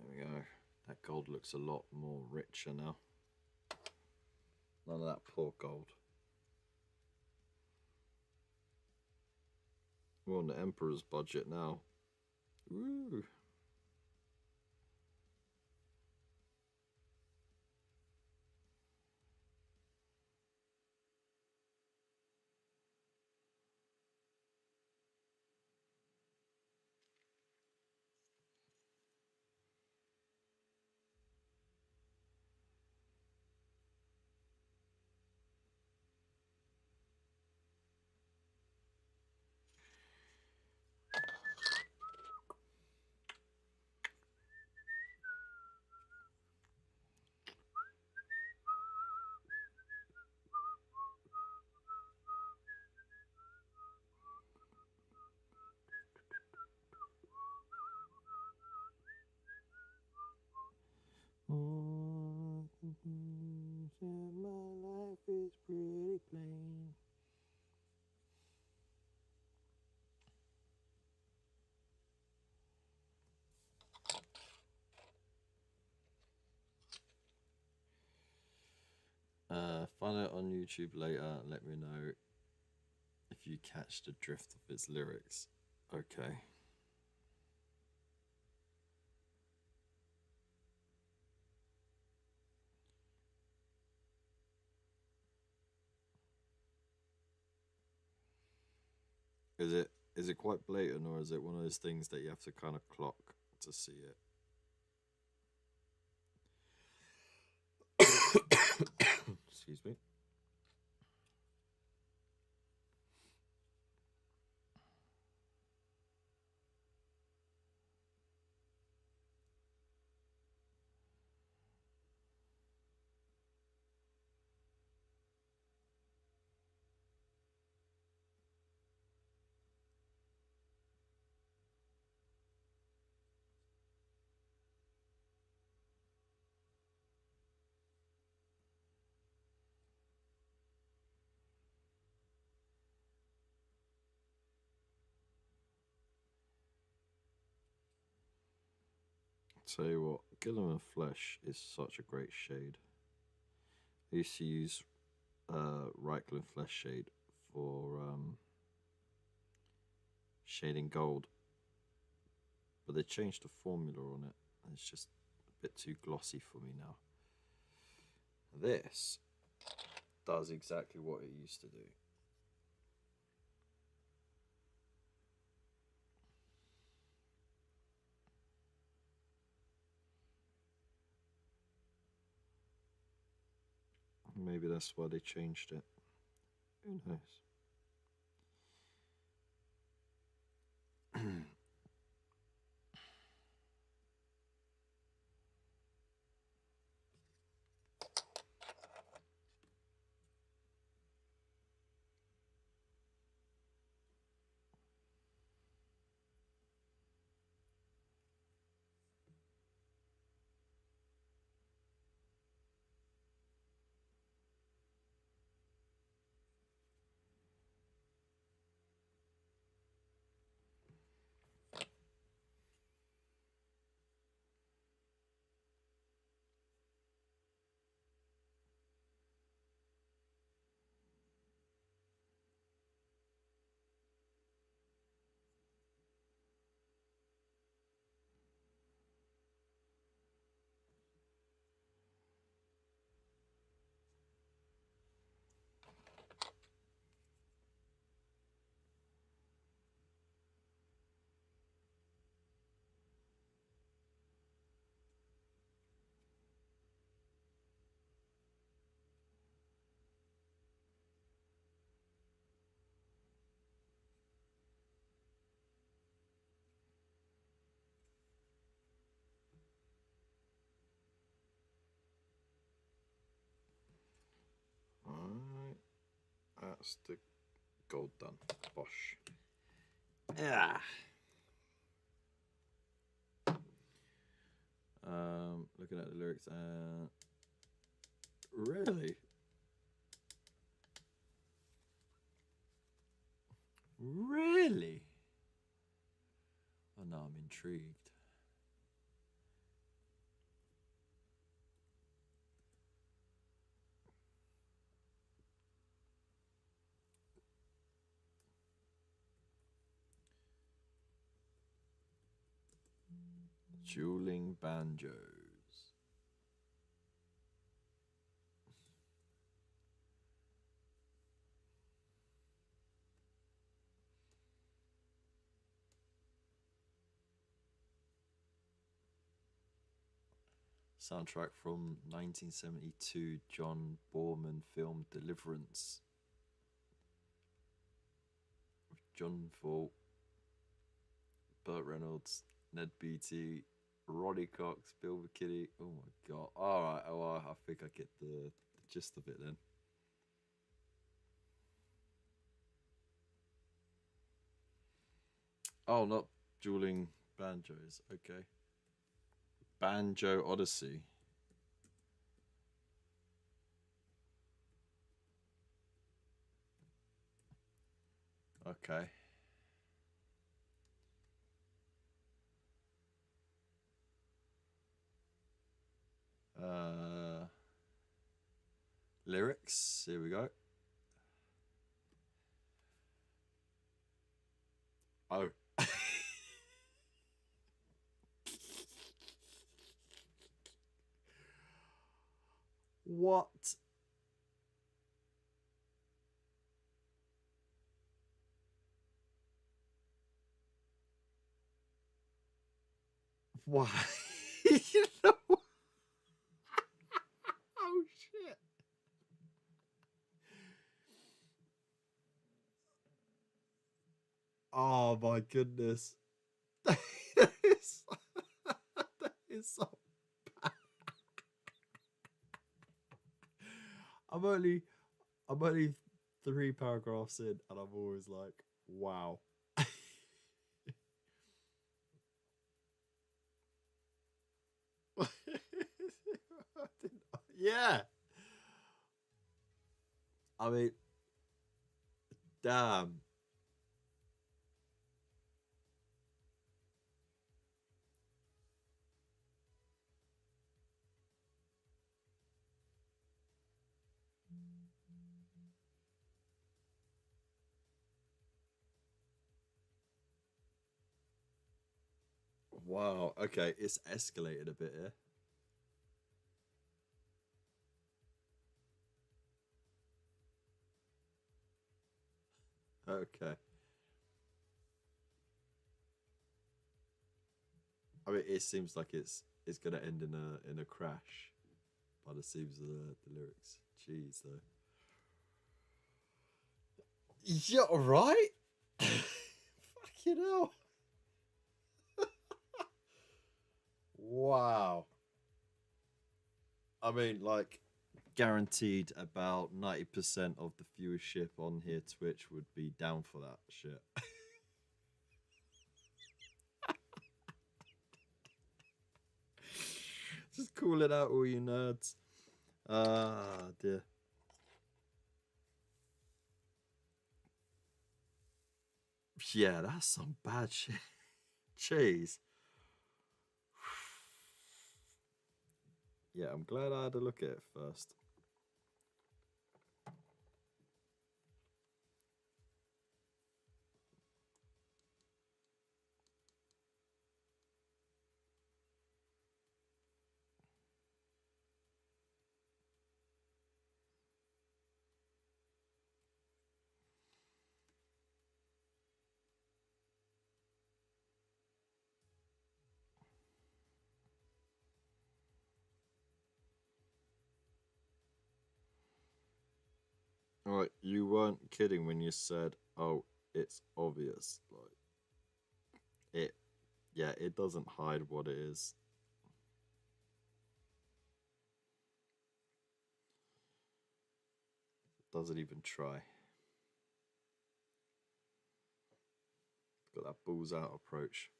There we go. That gold looks a lot more richer now. None of that poor gold. We're on the Emperor's budget now. Ooh. find it on YouTube later and let me know if you catch the drift of its lyrics. Okay. Is it quite blatant, or is it one of those things that you have to kind of clock to see it? Excuse me. Tell you what, Gilliman Flesh is such a great shade. I used to use Reichland Flesh shade for shading gold, but they changed the formula on it, and it's just a bit too glossy for me now. This does exactly what it used to do. Maybe that's why they changed it. Who knows? Alright, that's the gold done. Bosh. Yeah. Looking at the lyrics, really? Really? Oh no, I'm intrigued. Dueling banjos. Soundtrack from 1972 John Borman film Deliverance. With John Voight, Burt Reynolds, Ned Beatty, Ronnie Cox, Bill McKinney. Oh my god. Alright, oh, I think I get the gist of it then. Oh, not dueling banjos. Okay. Banjo Odyssey. Okay. Lyrics. Here we go. Oh. What? Why? You know what? Oh shit. Oh my goodness. That is, that is so bad. I'm only I'm only 3 paragraphs in and I'm always like, wow. Yeah. I mean, damn. Wow. Okay, it's escalated a bit here. Okay. I mean, it seems like it's gonna end in a crash by the seams of the lyrics. Jeez, though. Yeah, right. Fucking hell. Wow. I mean, like, guaranteed about 90% of the viewership on here Twitch would be down for that shit. Just call it out, all you nerds. Ah, dear. Yeah, that's some bad shit. Jeez. Yeah, I'm glad I had a look at it first. Alright, you weren't kidding when you said, "Oh, it's obvious." Like it, yeah, it doesn't hide what it is. It doesn't even try. Got that balls out approach.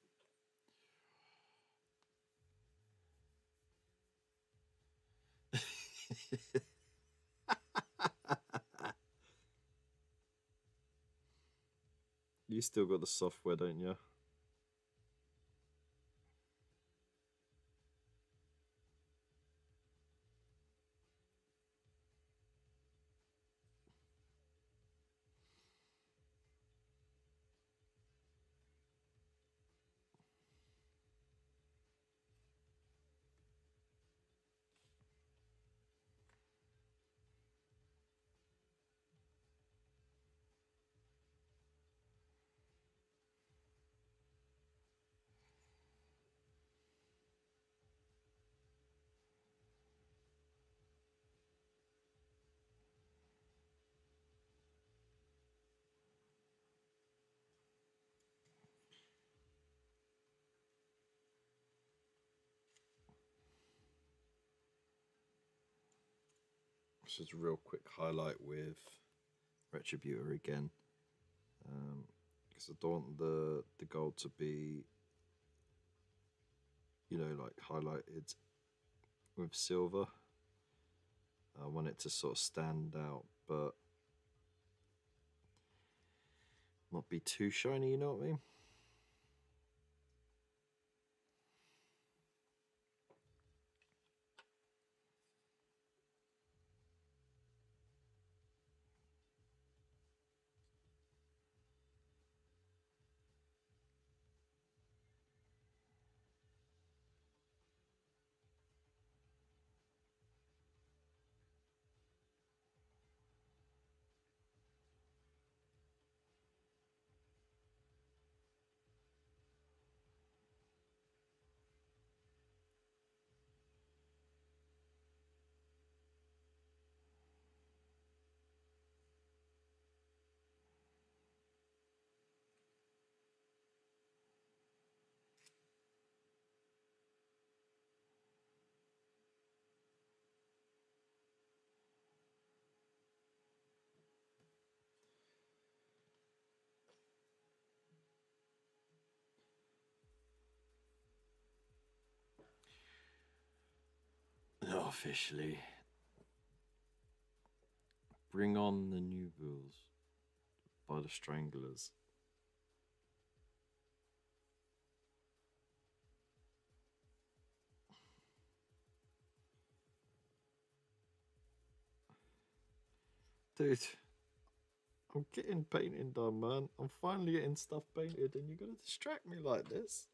You still got the software, don't you? This is a real quick highlight with Retributor again. Because I don't want the gold to be, like highlighted with silver. I want it to sort of stand out, but not be too shiny, you know what I mean? officially. Bring on the New Bulls by the Stranglers. Dude, I'm getting painting done, man. I'm finally getting stuff painted, and you're gonna distract me like this?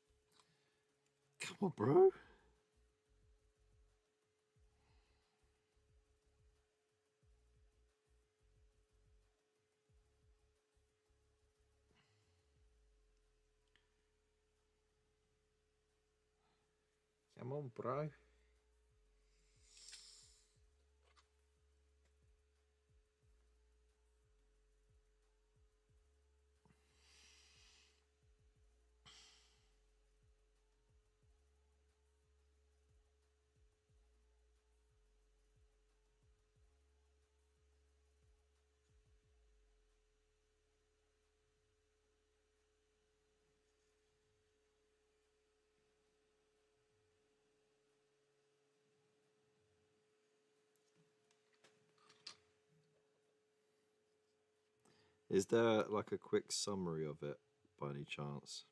Come on, bro. Come on, bro. Is there like a quick summary of it by any chance?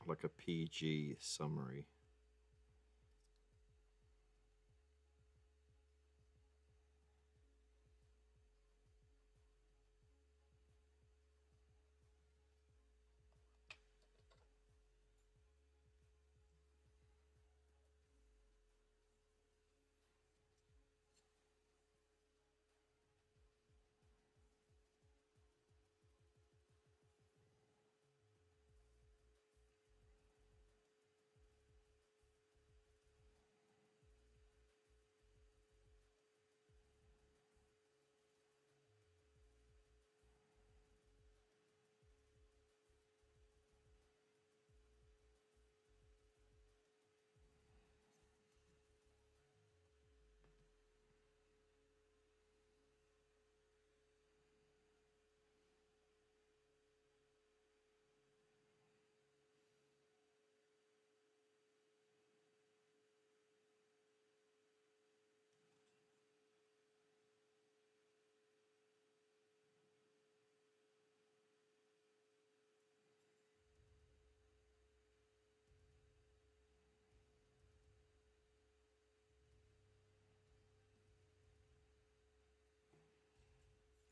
Like a PG summary?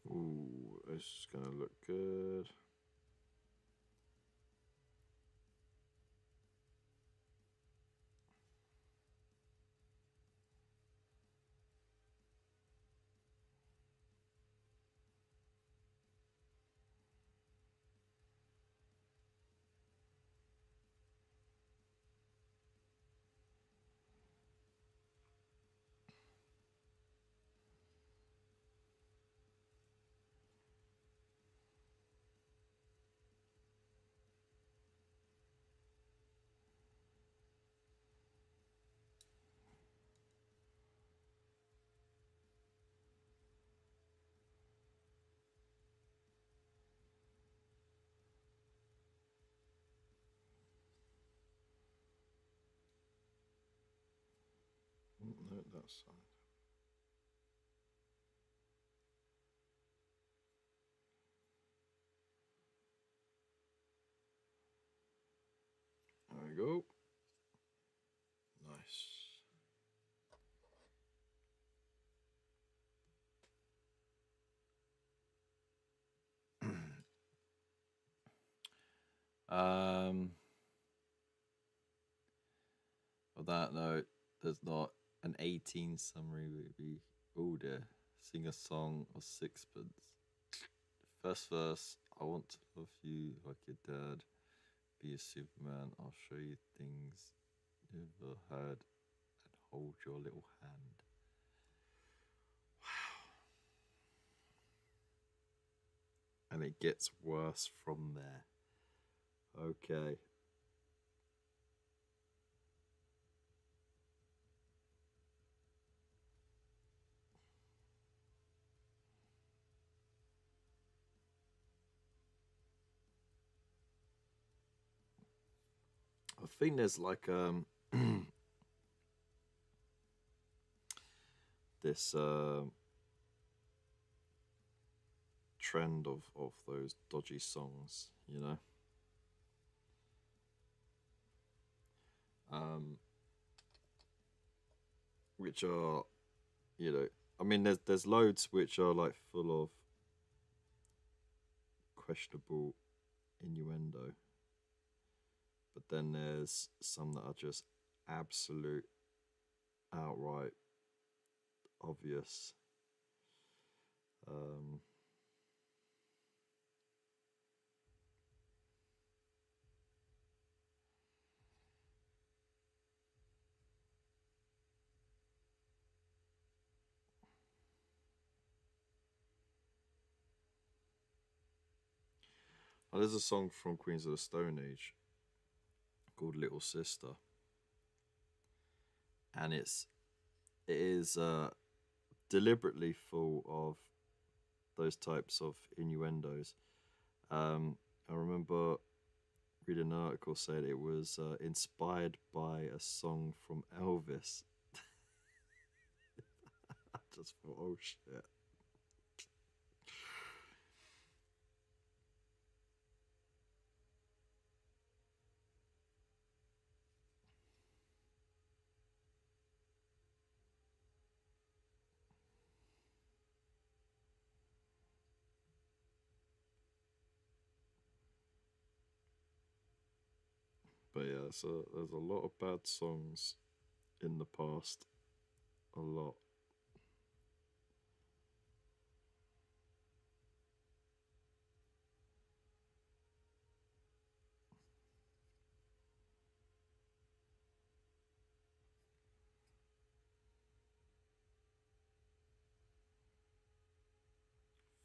Ooh, this is gonna look good. No, that side. There we go. Nice. On that note, there's not an 18 summary movie. Oh dear. Sing a song of sixpence. First verse, I want to love you like your dad. Be a Superman, I'll show you things never had and hold your little hand. Wow. And it gets worse from there. Okay. I think there's like this trend of those dodgy songs, you know. Which are, you know, I mean, there's loads which are like full of questionable innuendo, but then there's some that are just absolute, outright obvious. Um, there's a song from Queens of the Stone Age called "Little Sister," and it is deliberately full of those types of innuendos. I remember reading an article saying it was inspired by a song from Elvis. I just thought, oh shit. But yeah, so there's a lot of bad songs in the past. A lot.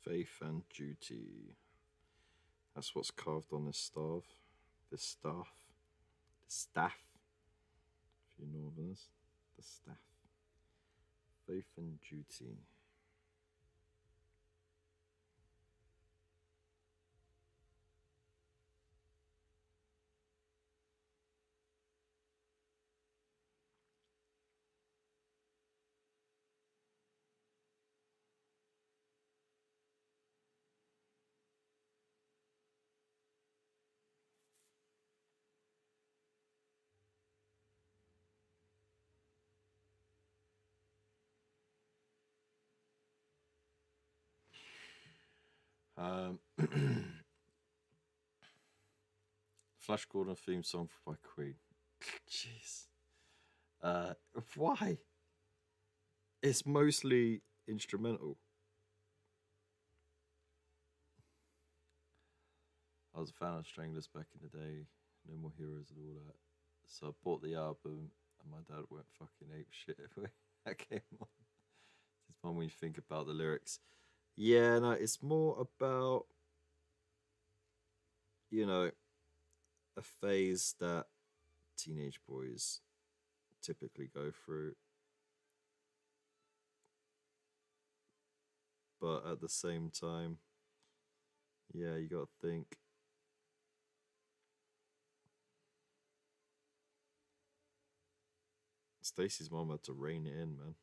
Faith and duty. That's what's carved on this staff. This staff. The staff. For you northerners. The staff. Faith and duty. Flash Gordon theme song by Queen. Jeez. Why? It's mostly instrumental. I was a fan of Stranglers back in the day, No More Heroes and all that. So I bought the album, and my dad went fucking ape shit when that came on. It's fun when you think about the lyrics. Yeah, no, it's more about, you know, a phase that teenage boys typically go through. But at the same time, yeah, you gotta think. Stacy's mom had to rein it in, man.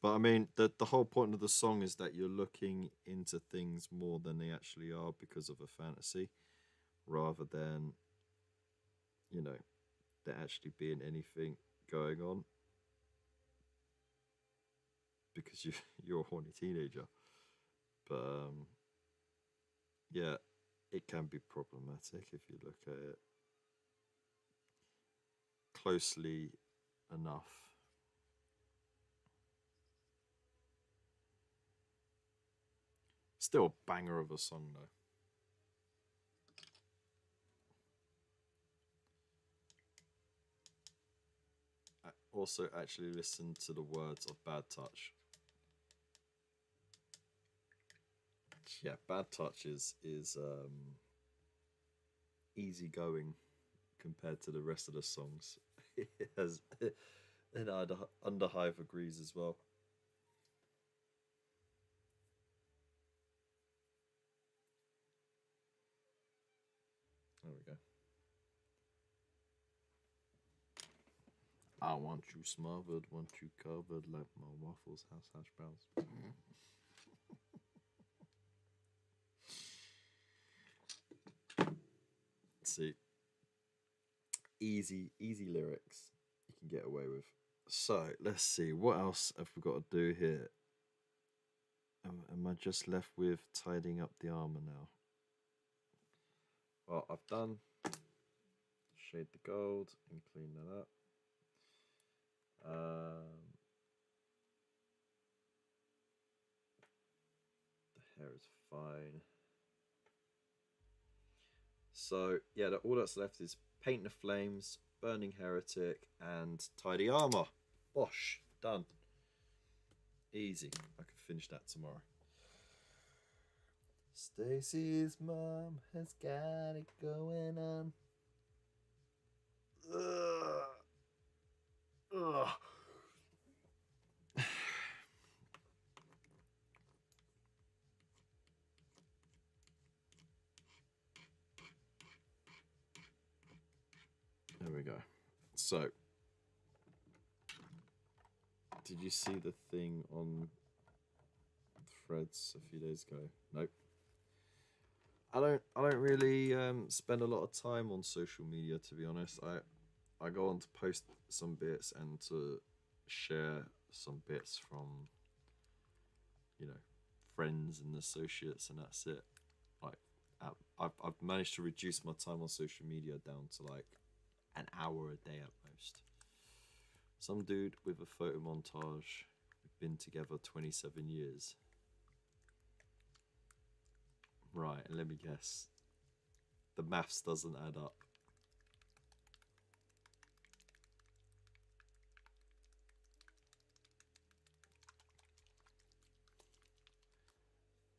But I mean, the whole point of the song is that you're looking into things more than they actually are because of a fantasy, rather than, you know, there actually being anything going on because you're a horny teenager. But yeah, it can be problematic if you look at it closely enough. Still a banger of a song though. I also actually listened to the words of Bad Touch. Yeah, Bad Touch is easy going compared to the rest of the songs. It has, and Underhive agrees as well. we go. I want you smothered, want you covered like my waffles, house hash browns. See, easy lyrics you can get away with. So let's see, what else have we got to do here? Am I just left with tidying up the armor now? Well, I've done shade the gold and clean that up. The hair is fine. So yeah, all that's left is paint the flames, burning heretic, and tidy armor. Bosh, done. Easy. I can finish that tomorrow. Stacy's mom has got it going on. Ugh. Ugh. There we go. So, did you see the thing on Threads a few days ago? Nope. I don't really spend a lot of time on social media, to be honest. I go on to post some bits and to share some bits from, you know, friends and associates, and that's it. Like I've managed to reduce my time on social media down to like an hour a day at most. Some dude with a photo montage. We've been together 27 years. Right, and let me guess. The maths doesn't add up.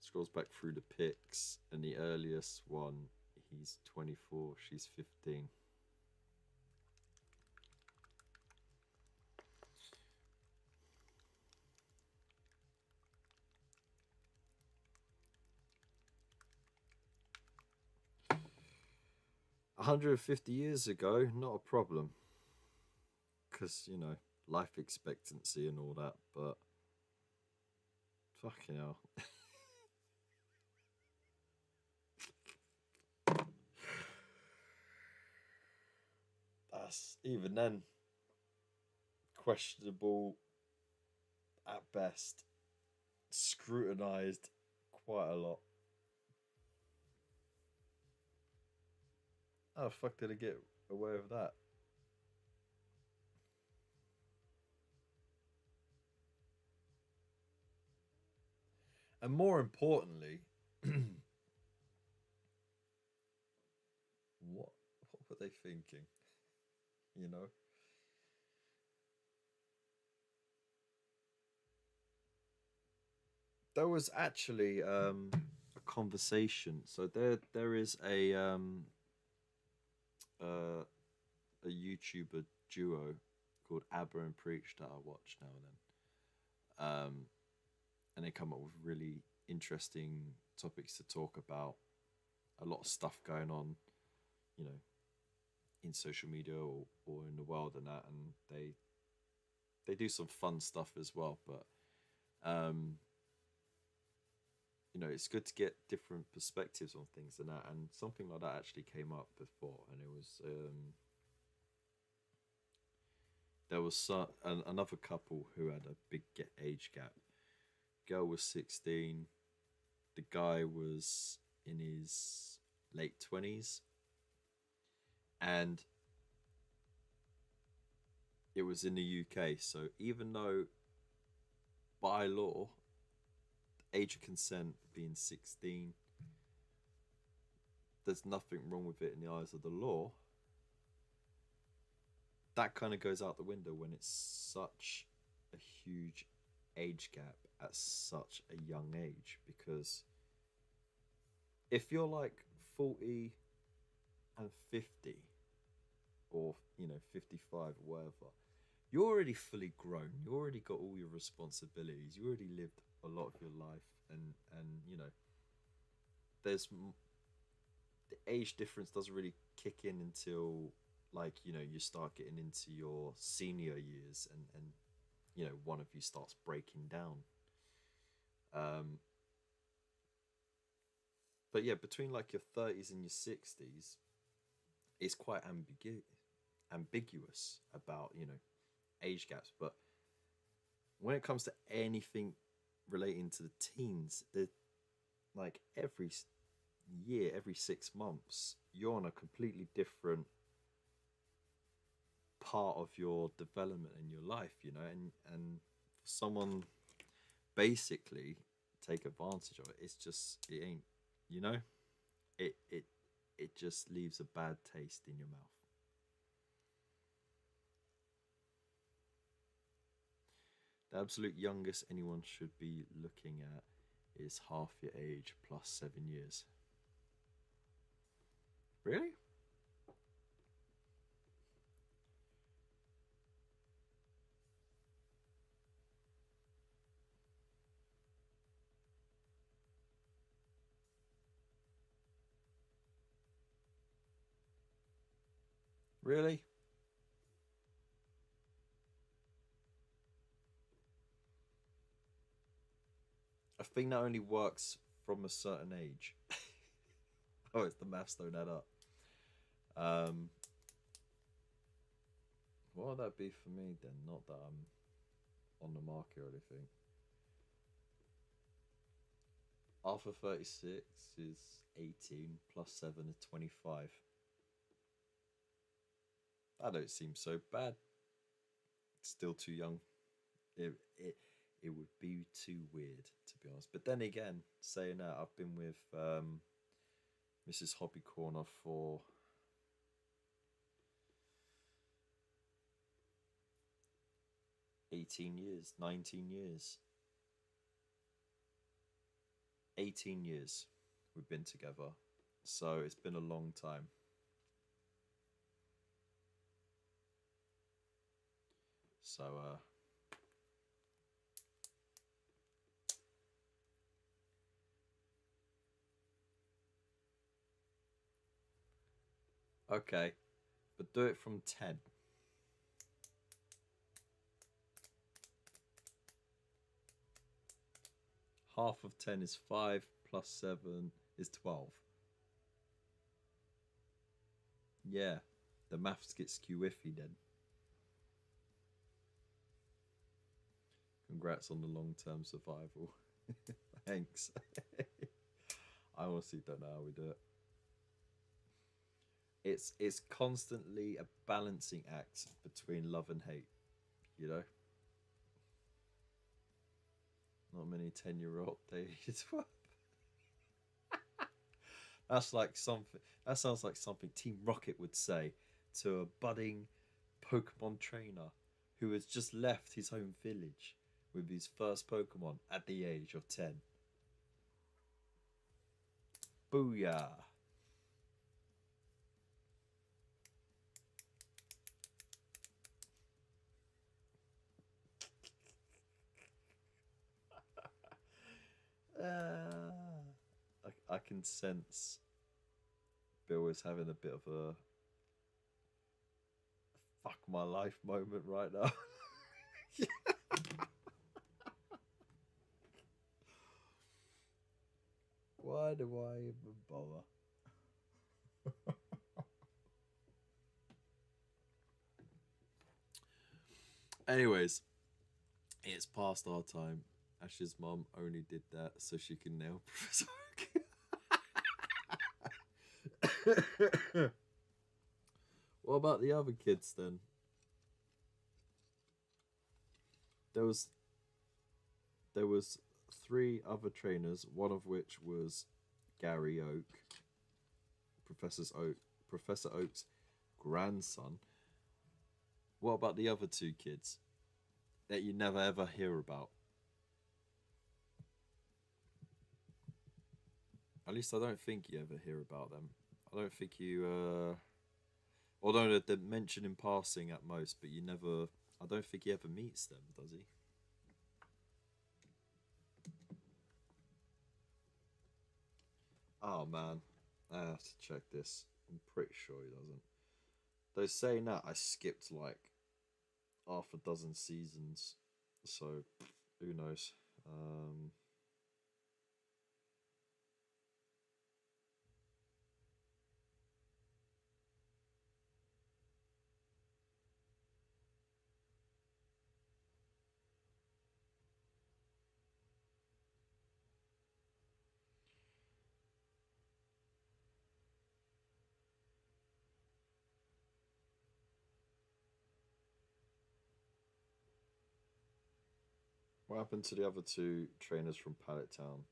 Scrolls back through the pics, and the earliest one, he's 24, she's 15. $150 ago, not a problem. Because, you know, life expectancy and all that, but fucking hell. That's, even then, questionable at best. Scrutinized quite a lot. How the fuck did I get away with that? And more importantly, what were they thinking? You know? There was actually a conversation. So there is a YouTuber duo called Abba and Preach that I watch now and then. And they come up with really interesting topics to talk about. A lot of stuff going on, you know, in social media or in the world and that, and they do some fun stuff as well. But you know, it's good to get different perspectives on things and that. And something like that actually came up before, and it was there was another couple who had a big age gap. Girl was 16, the guy was in his late 20s, and it was in the UK. So even though by law, age of consent being 16, there's nothing wrong with it in the eyes of the law, that kind of goes out the window when it's such a huge age gap at such a young age. Because if you're like 40 and 50, or you know, 55 or whatever, you're already fully grown, you already got all your responsibilities, you already lived a lot of your life, and you know, there's the age difference doesn't really kick in until, like, you know, you start getting into your senior years, and you know, one of you starts breaking down. Um, but yeah, between like your 30s and your 60s, it's quite ambiguous about, you know, age gaps. But when it comes to anything relating to the teens, the like year, every 6 months, you're on a completely different part of your development in your life, you know, and for someone basically take advantage of it, it's just, it ain't, you know, it it it just leaves a bad taste in your mouth. The absolute youngest anyone should be looking at is half your age plus 7 years. Really? Really? I think that only works from a certain age. Oh, it's the maths don't add up. Um, what would that be for me then? Not that I'm on the market or anything. Half of 36 is 18 plus 7 is 25. That don't seem so bad. Still too young. It, it, it would be too weird, to be honest. But then again, saying that, I've been with Mrs. Hobby Corner for 18 years, 19 years. 18 years we've been together. So it's been a long time. So, okay, but do it from 10. Half of 10 is 5, plus 7 is 12. Yeah, the maths get skew iffy then. Congrats on the long-term survival. Thanks. I honestly don't know how we do it. It's constantly a balancing act between love and hate, you know? Not many 10-year-old days. That's like something, that sounds like something Team Rocket would say to a budding Pokemon trainer who has just left his home village with his first Pokemon at the age of 10. Booyah! I can sense Bill is having a bit of a fuck my life moment right now. Why do I even bother? Anyways, it's past our time. Ash's mum only did that so she can nail Professor Oak. What about the other kids then? There was there was three other trainers, one of which was Gary Oak, Professor Oak's grandson. What about the other two kids that you never ever hear about? At least I don't think you ever hear about them. I don't think you, although they're mentioned in passing at most, but you never. I don't think he ever meets them, does he? Oh man, I have to check this. I'm pretty sure he doesn't. Though saying that, I skipped like half a dozen seasons, so who knows. What happened to the other two trainers from Pallet Town?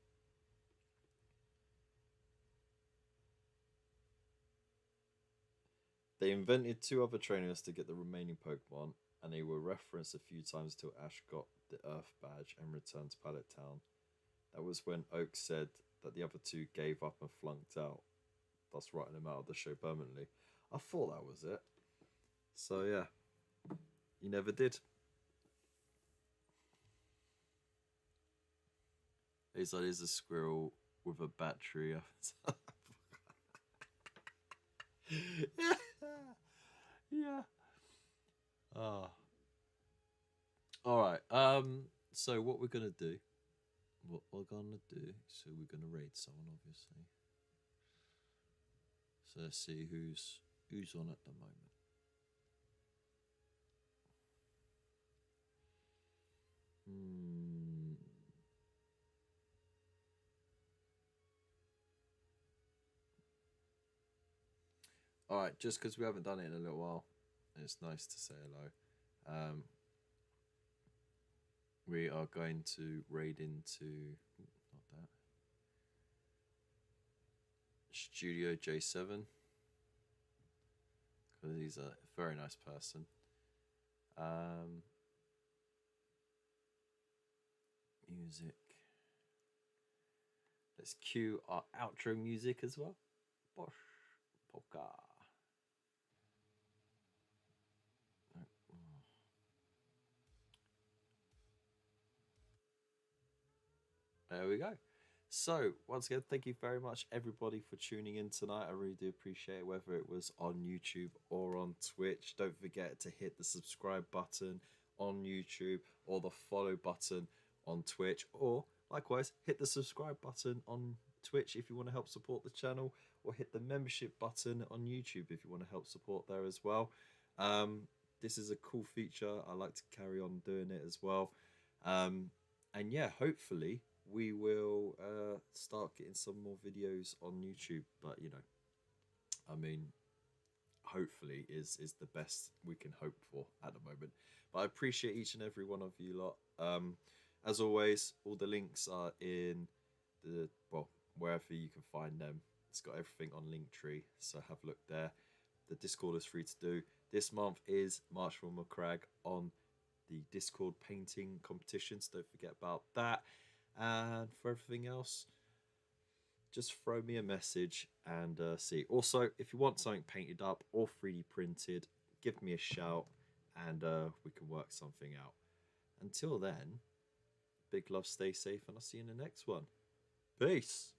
They invented two other trainers to get the remaining Pokemon, and they were referenced a few times till Ash got the Earth badge and returned to Pallet Town. That was when Oak said that the other two gave up and flunked out, thus writing them out of the show permanently. I thought that was it. So yeah, you never did. He's like, there's a squirrel with a battery. Yeah. Yeah. Ah. All right. So what we're gonna do? What we're gonna do? So we're gonna raid someone, obviously. So let's see who's on at the moment. All right, just because we haven't done it in a little while, it's nice to say hello. We are going to raid into not that Studio J7 because he's a very nice person. Music. Let's cue our outro music as well. Bosh polka. There we go. So, once again, thank you very much, everybody, for tuning in tonight. I really do appreciate it, whether it was on YouTube or on Twitch. Don't forget to hit the subscribe button on YouTube or the follow button on Twitch. Or, likewise, hit the subscribe button on Twitch if you want to help support the channel, or hit the membership button on YouTube if you want to help support there as well. This is a cool feature. I like to carry on doing it as well. And yeah, hopefully we will start getting some more videos on YouTube. But you know, I mean, hopefully is the best we can hope for at the moment. But I appreciate each and every one of you lot. As always, all the links are in the wherever you can find them. It's got everything on Linktree, so have a look there. The Discord is free to do. This month is Marshall McCragg on the Discord painting competitions. Don't forget about that. And for everything else, just throw me a message and see. Also, if you want something painted up or 3D printed, give me a shout and we can work something out. Until then, big love, stay safe, and I'll see you in the next one. Peace.